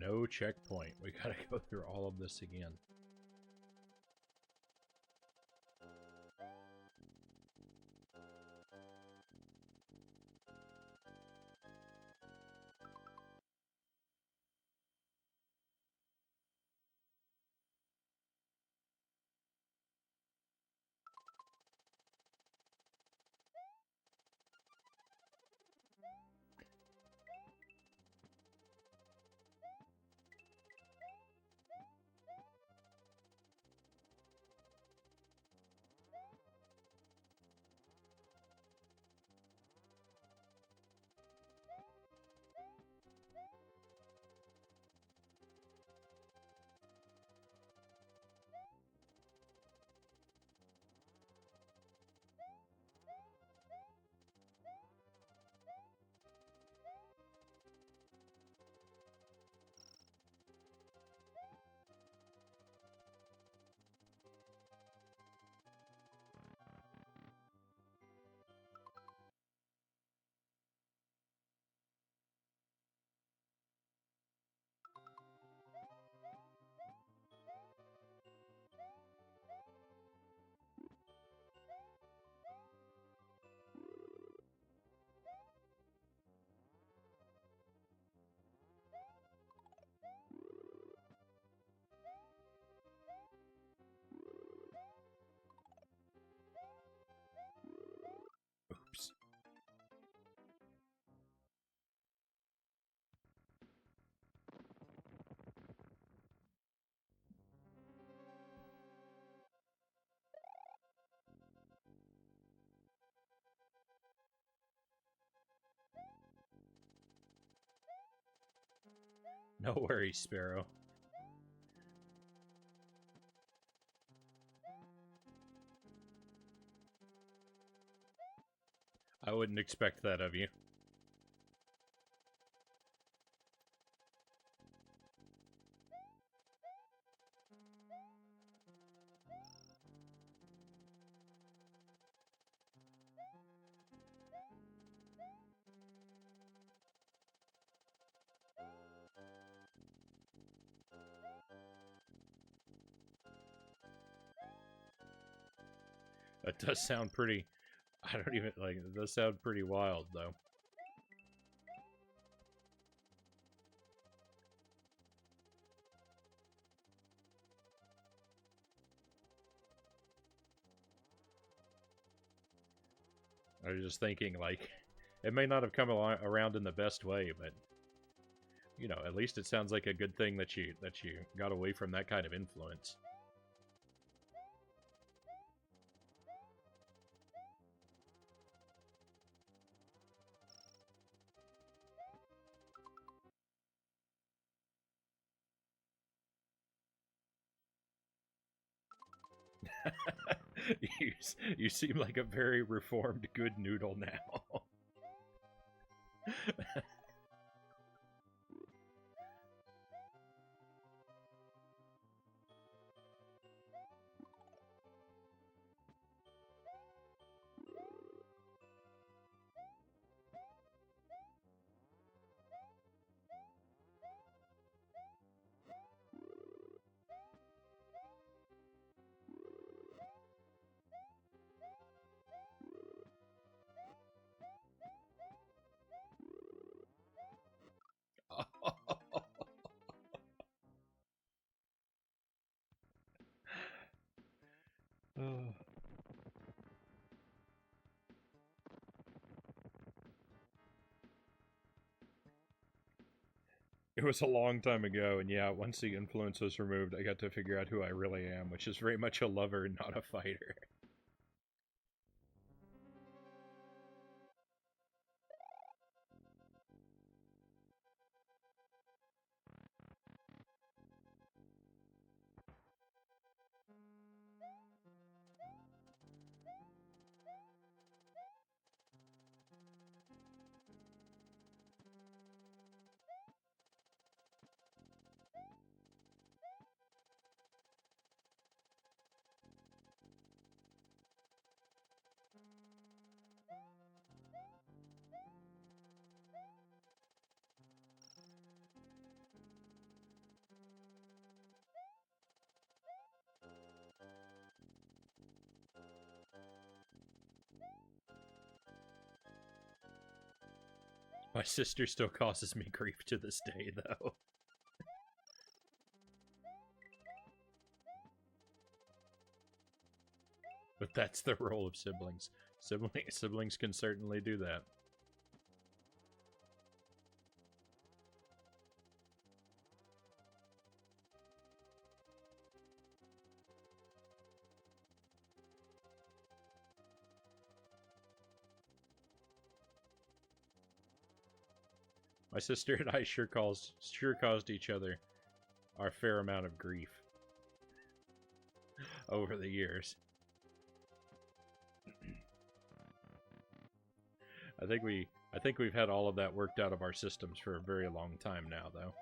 Speaker 1: No checkpoint. We gotta go through all of this again. Oops. No worries, Sparrow. I wouldn't expect that of you. It does sound pretty... I don't even... like, it does sound pretty wild, though. I was just thinking, like, it may not have come around in the best way, but, you know, at least it sounds like a good thing that you got away from that kind of influence. you, you seem like a very reformed good noodle now. Oh. It was a long time ago, and yeah, once the influence was removed, I got to figure out who I really am, which is very much a lover, not a fighter. My sister still causes me grief to this day, though. But that's the role of siblings. Siblings can certainly do that. My sister and I sure caused each other our fair amount of grief over the years. I think we've had all of that worked out of our systems for a very long time now, though.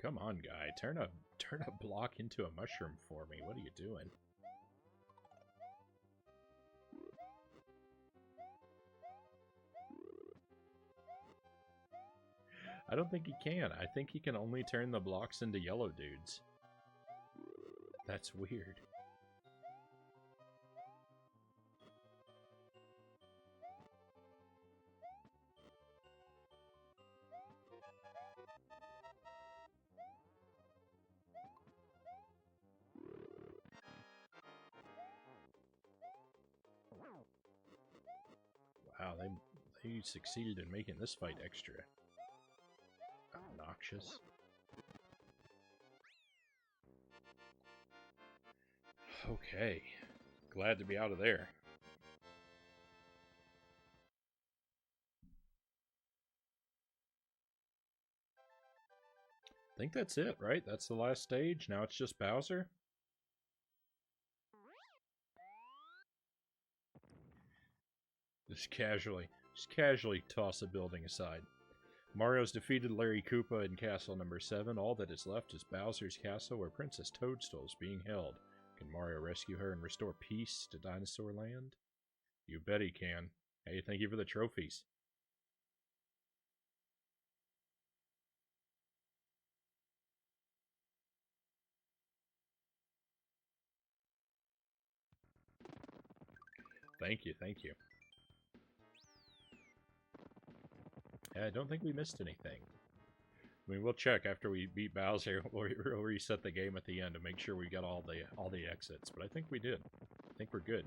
Speaker 1: Come on, guy. Turn a block into a mushroom for me. What are you doing? I don't think he can. I think he can only turn the blocks into yellow dudes. That's weird. Wow, they succeeded in making this fight extra obnoxious. Okay. Glad to be out of there. I think that's it, right? That's the last stage. Now it's just Bowser. Just casually toss a building aside. Mario's defeated Larry Koopa in Castle number 7. All that is left is Bowser's Castle, where Princess Toadstool is being held. Can Mario rescue her and restore peace to Dinosaur Land? You bet he can. Hey, thank you for the trophies. Thank you, thank you. I don't think we missed anything. I mean, we'll check after we beat Bowser. We'll reset the game at the end to make sure we got all the exits. But I think we did. I think we're good.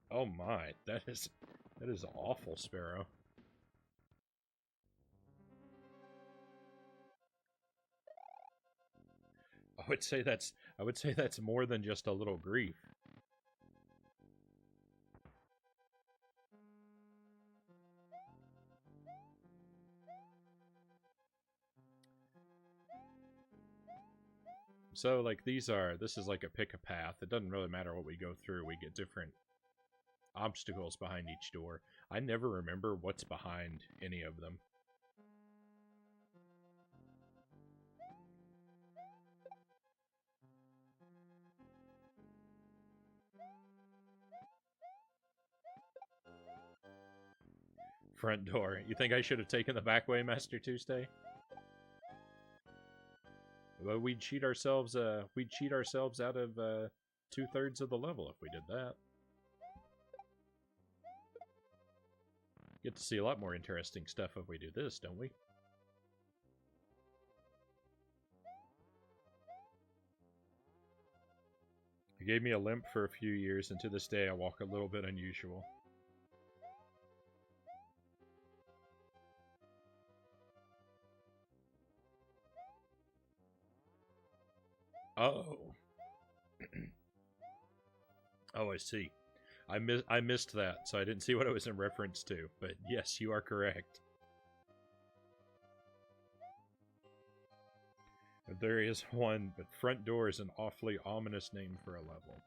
Speaker 1: Oh my, that is awful, Sparrow. I would say that's more than just a little grief. So like this is like a pick a path. It doesn't really matter what we go through. We get different obstacles behind each door. I never remember what's behind any of them. Front door. You think I should have taken the back way, Master Tuesday? Well, we'd cheat ourselves. We'd cheat ourselves out of 2/3 of the level if we did that. Get to see a lot more interesting stuff if we do this, don't we? It gave me a limp for a few years, and to this day I walk a little bit unusual. Oh. Oh, I see. I missed that, so I didn't see what it was in reference to. But yes, you are correct. There is one, but front door is an awfully ominous name for a level.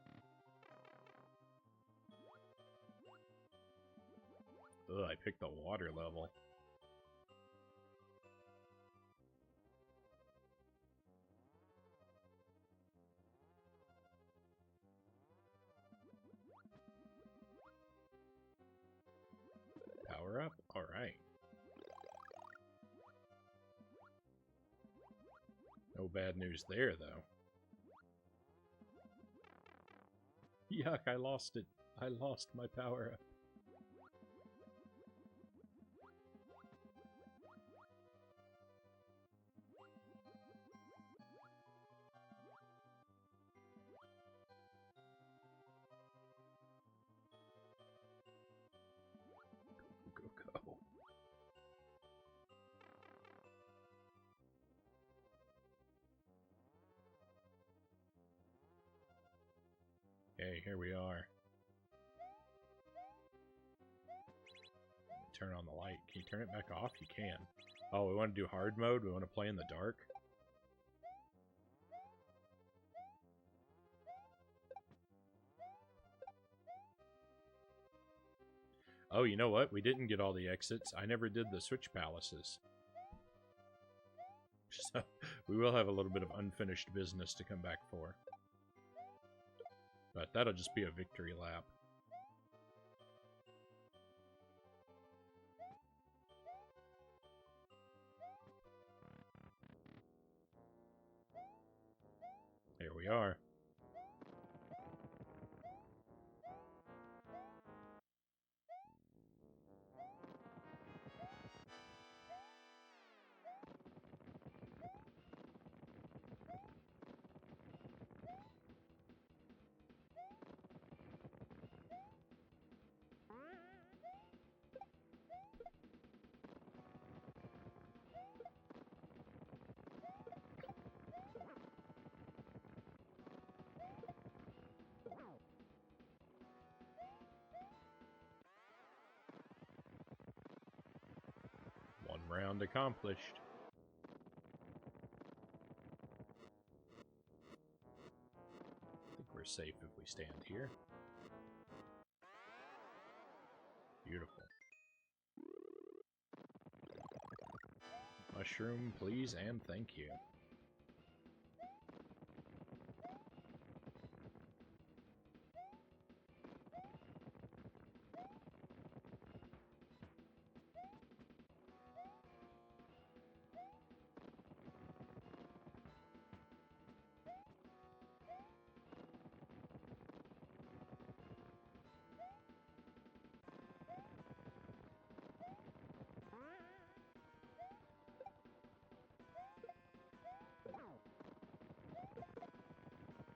Speaker 1: Ugh, I picked the water level. Power up? Alright. No bad news there, though. Yuck, I lost it. I lost my power up. Go. Okay, here we are. Turn on the light. Can you turn it back off? You can. Oh, we want to do hard mode? We want to play in the dark? Oh, you know what? We didn't get all the exits. I never did the switch palaces. So, we will have a little bit of unfinished business to come back for. But that'll just be a victory lap. Here we are. One round accomplished. I think we're safe if we stand here. Beautiful. Mushroom, please, and thank you.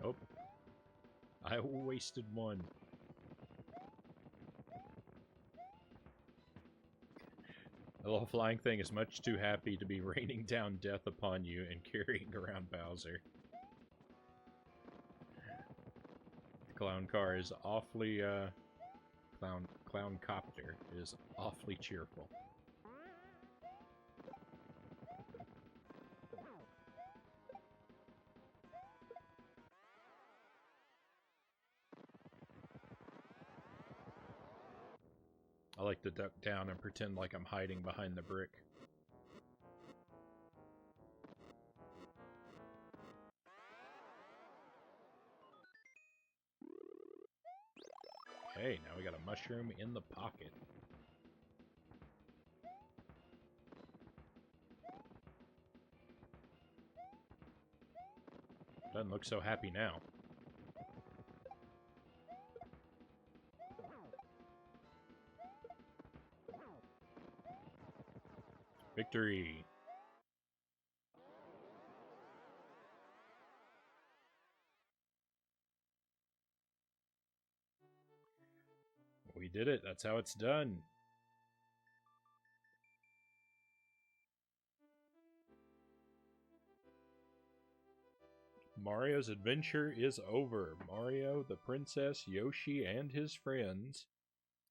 Speaker 1: Oh, I wasted one. The little flying thing is much too happy to be raining down death upon you and carrying around Bowser. The clown car is awfully, clown copter is awfully cheerful. I like to duck down and pretend like I'm hiding behind the brick. Okay, now we got a mushroom in the pocket. Doesn't look so happy now. Victory! We did it. That's how it's done. Mario's adventure is over. Mario, the princess, Yoshi, and his friends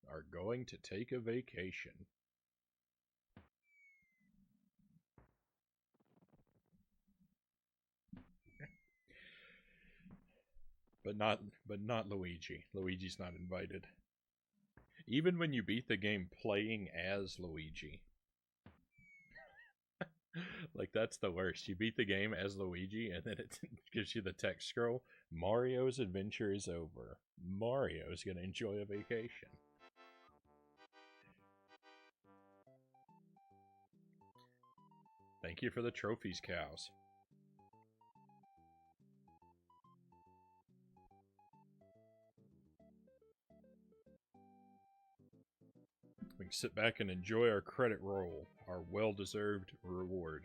Speaker 1: are going to take a vacation. But not Luigi. Luigi's not invited. Even when you beat the game playing as Luigi. Like, that's the worst. You beat the game as Luigi, and then it gives you the text scroll. Mario's adventure is over. Mario's gonna enjoy a vacation. Thank you for the trophies, cows. We can sit back and enjoy our credit roll, our well-deserved reward.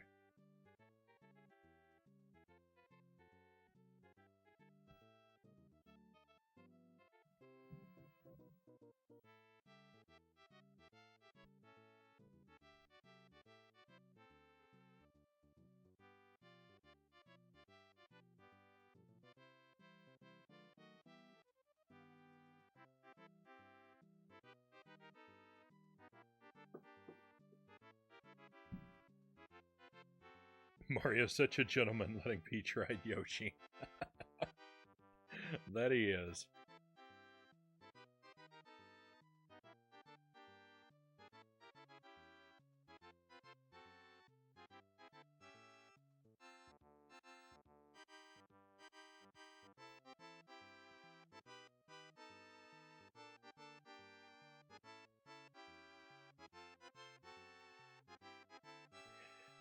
Speaker 1: Mario's such a gentleman letting Peach ride Yoshi. That he is.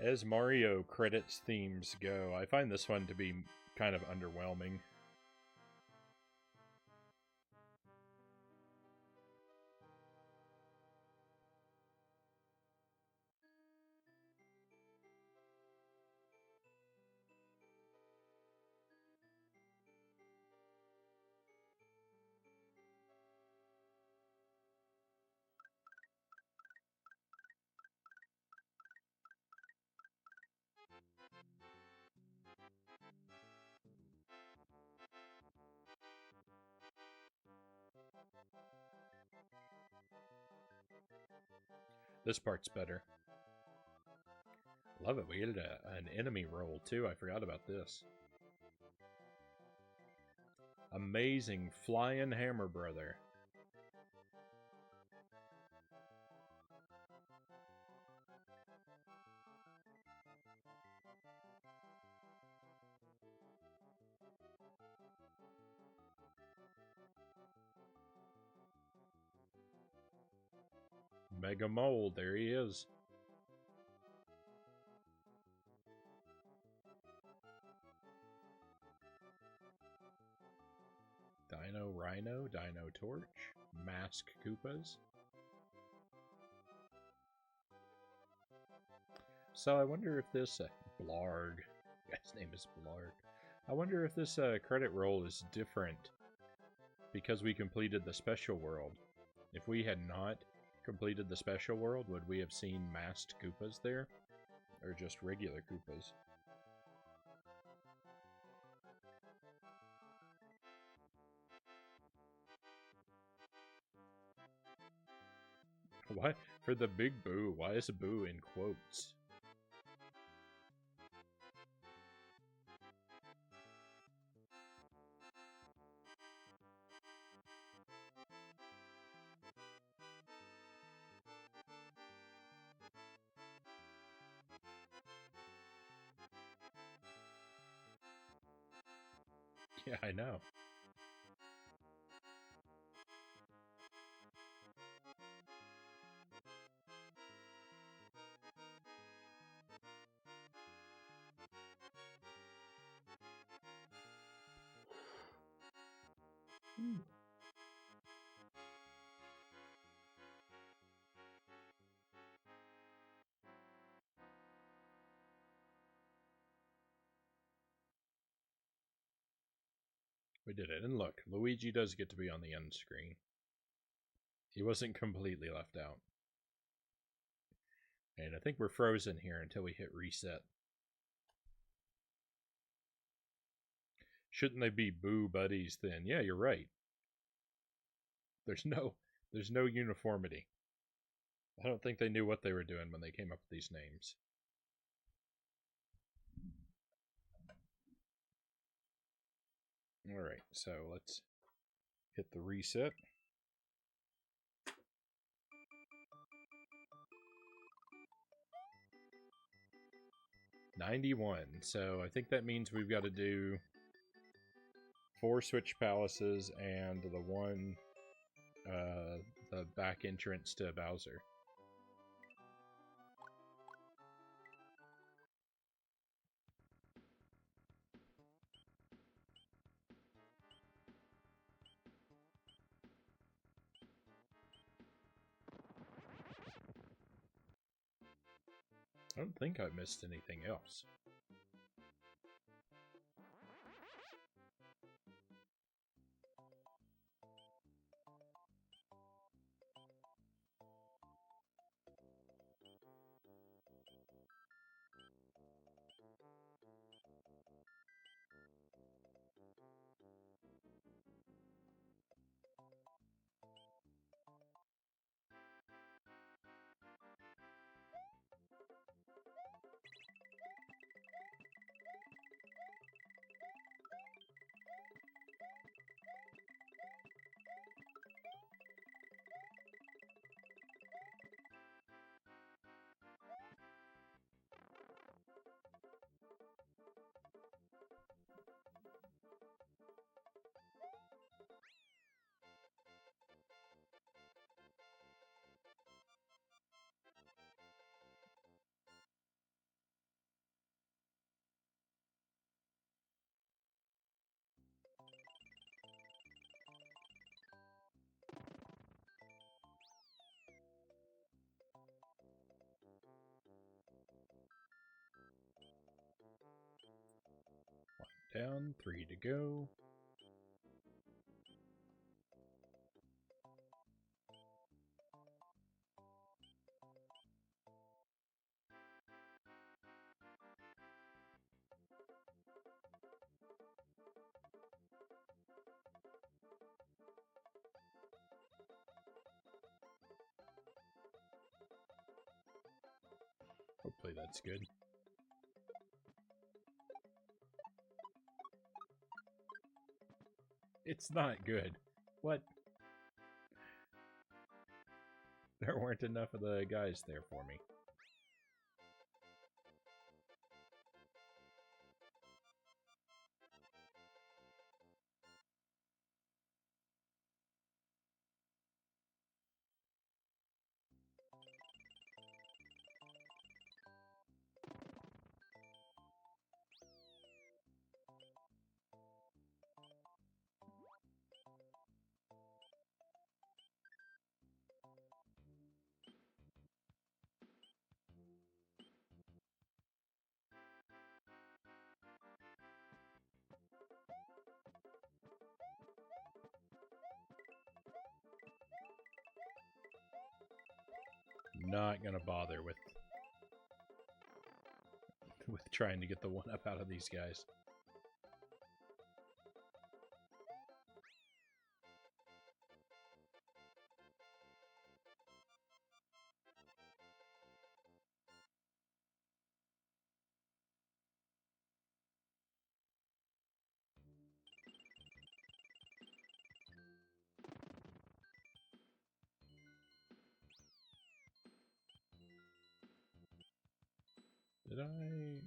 Speaker 1: As Mario credits themes go, I find this one to be kind of underwhelming. This part's better. Love it. We get an enemy roll, too. I forgot about this. Amazing Flying Hammer Brother. Mega Mole, there he is. Dino Rhino, Dino Torch, Mask Koopas. So I wonder if this Blarg, guy's name is Blarg. I wonder if this credit roll is different because we completed the special world. If we had not completed the special world, would we have seen masked Koopas there? Or just regular Koopas? What? For the big Boo, why is Boo in quotes? Yeah, I know. We did it. And look, Luigi does get to be on the end screen. He wasn't completely left out. And I think we're frozen here until we hit reset. Shouldn't they be boo buddies then? Yeah, you're right. There's no uniformity. I don't think they knew what they were doing when they came up with these names. Alright, so let's hit the reset. $91. So I think that means we've got to do 4 Switch Palaces and the back entrance to Bowser. I don't think I missed anything else. Down, 3 to go. Hopefully that's good. It's not good. What? There weren't enough of the guys there for me. Not gonna bother with trying to get the 1-up out of these guys. Did I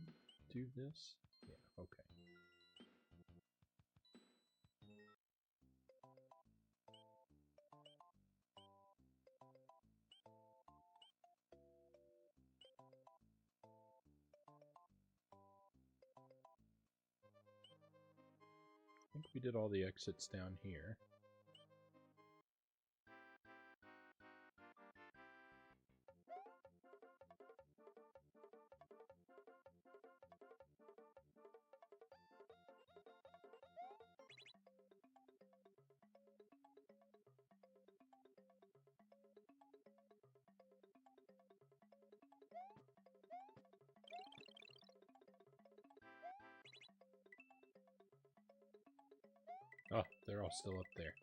Speaker 1: do this? Yeah, okay. think we did all the exits down here. Oh, they're all still up there.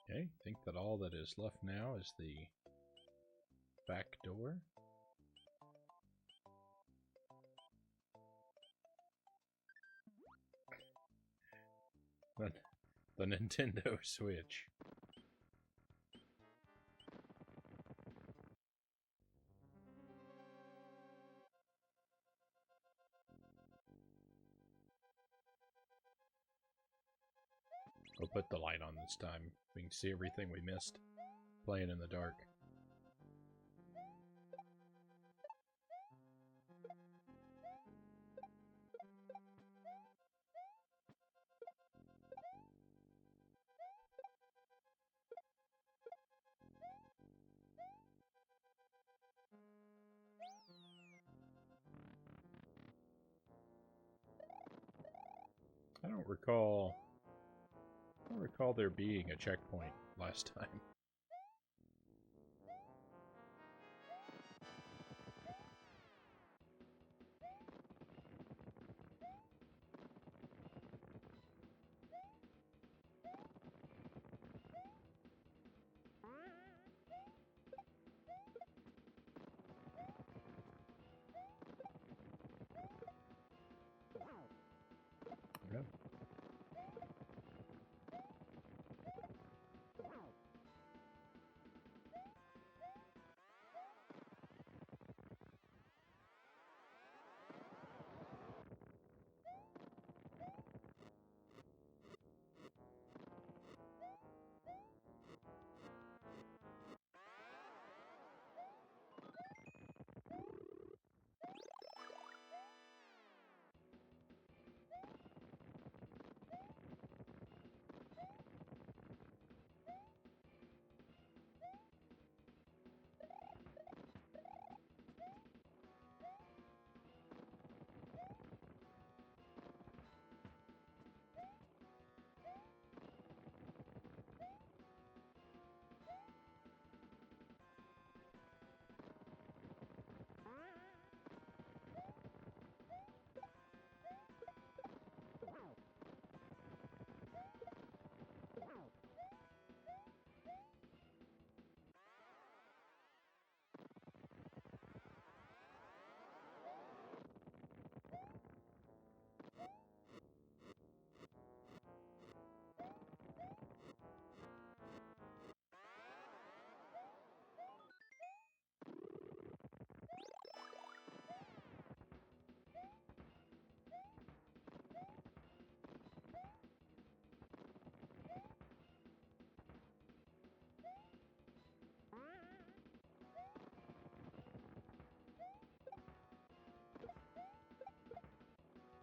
Speaker 1: Okay, I think that all that is left now is the back door. The Nintendo Switch. I'll put the light on this time. We can see everything we missed playing in the dark. I don't recall there being a checkpoint last time. Yeah.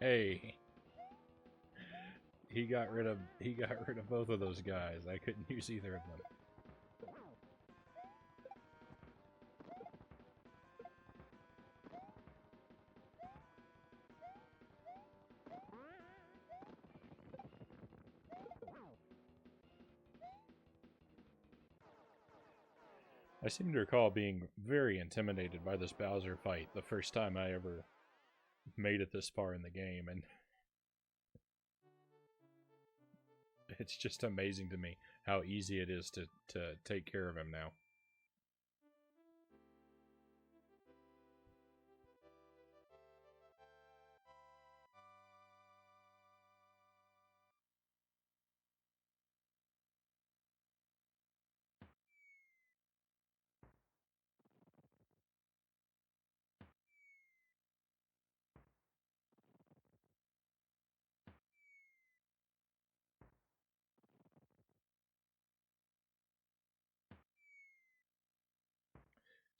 Speaker 1: Hey, he got rid of both of those guys. I couldn't use either of them. I seem to recall being very intimidated by this Bowser fight the first time I ever made it this far in the game, and it's just amazing to me how easy it is to take care of him now.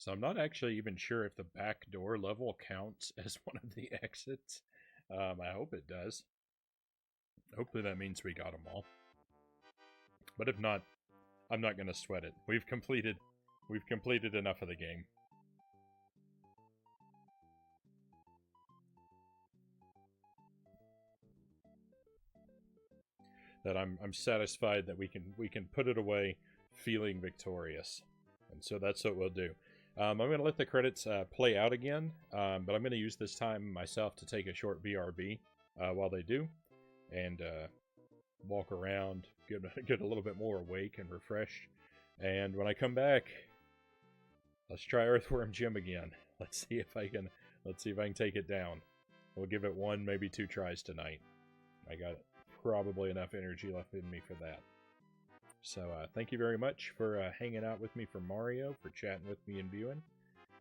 Speaker 1: So I'm not actually even sure if the back door level counts as one of the exits. I hope it does. Hopefully that means we got them all. But if not, I'm not going to sweat it. We've completed enough of the game. That I'm satisfied that we can put it away feeling victorious. And so that's what we'll do. I'm going to let the credits play out again, but I'm going to use this time myself to take a short BRB while they do, and walk around, get a little bit more awake and refreshed. And when I come back, let's try Earthworm Jim again. Let's see if I can take it down. We'll give it 1, maybe 2 tries tonight. I got probably enough energy left in me for that. So thank you very much for hanging out with me for Mario, for chatting with me and viewing.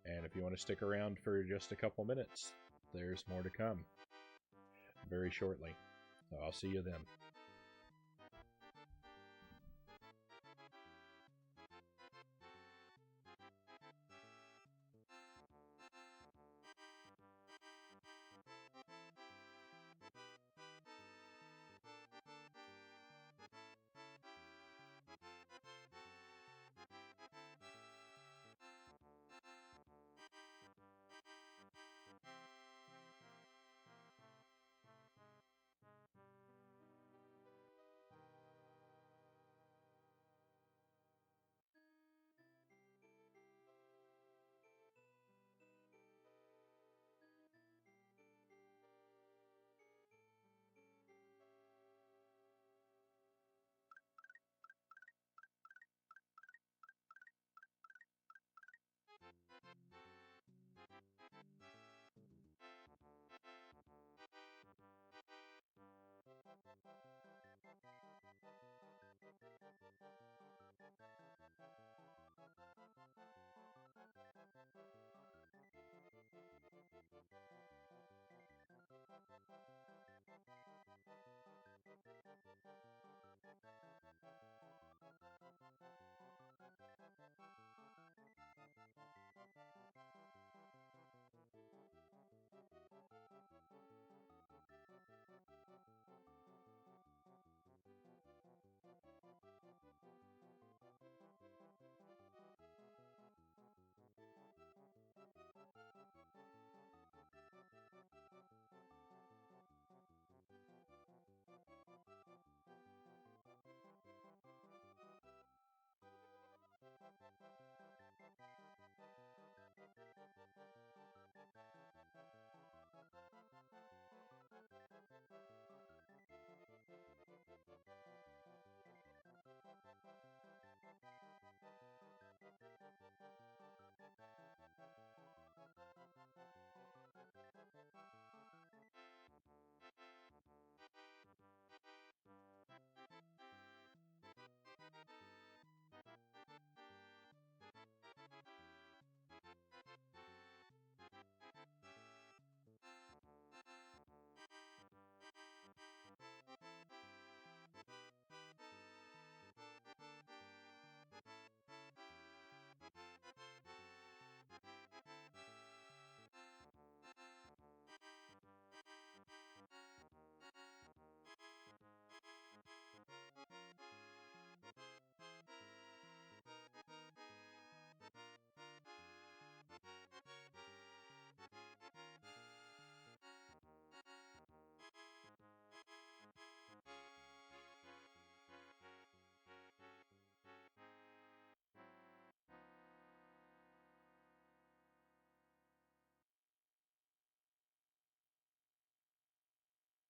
Speaker 1: And if you want to stick around for just a couple minutes, there's more to come very shortly. So I'll see you then.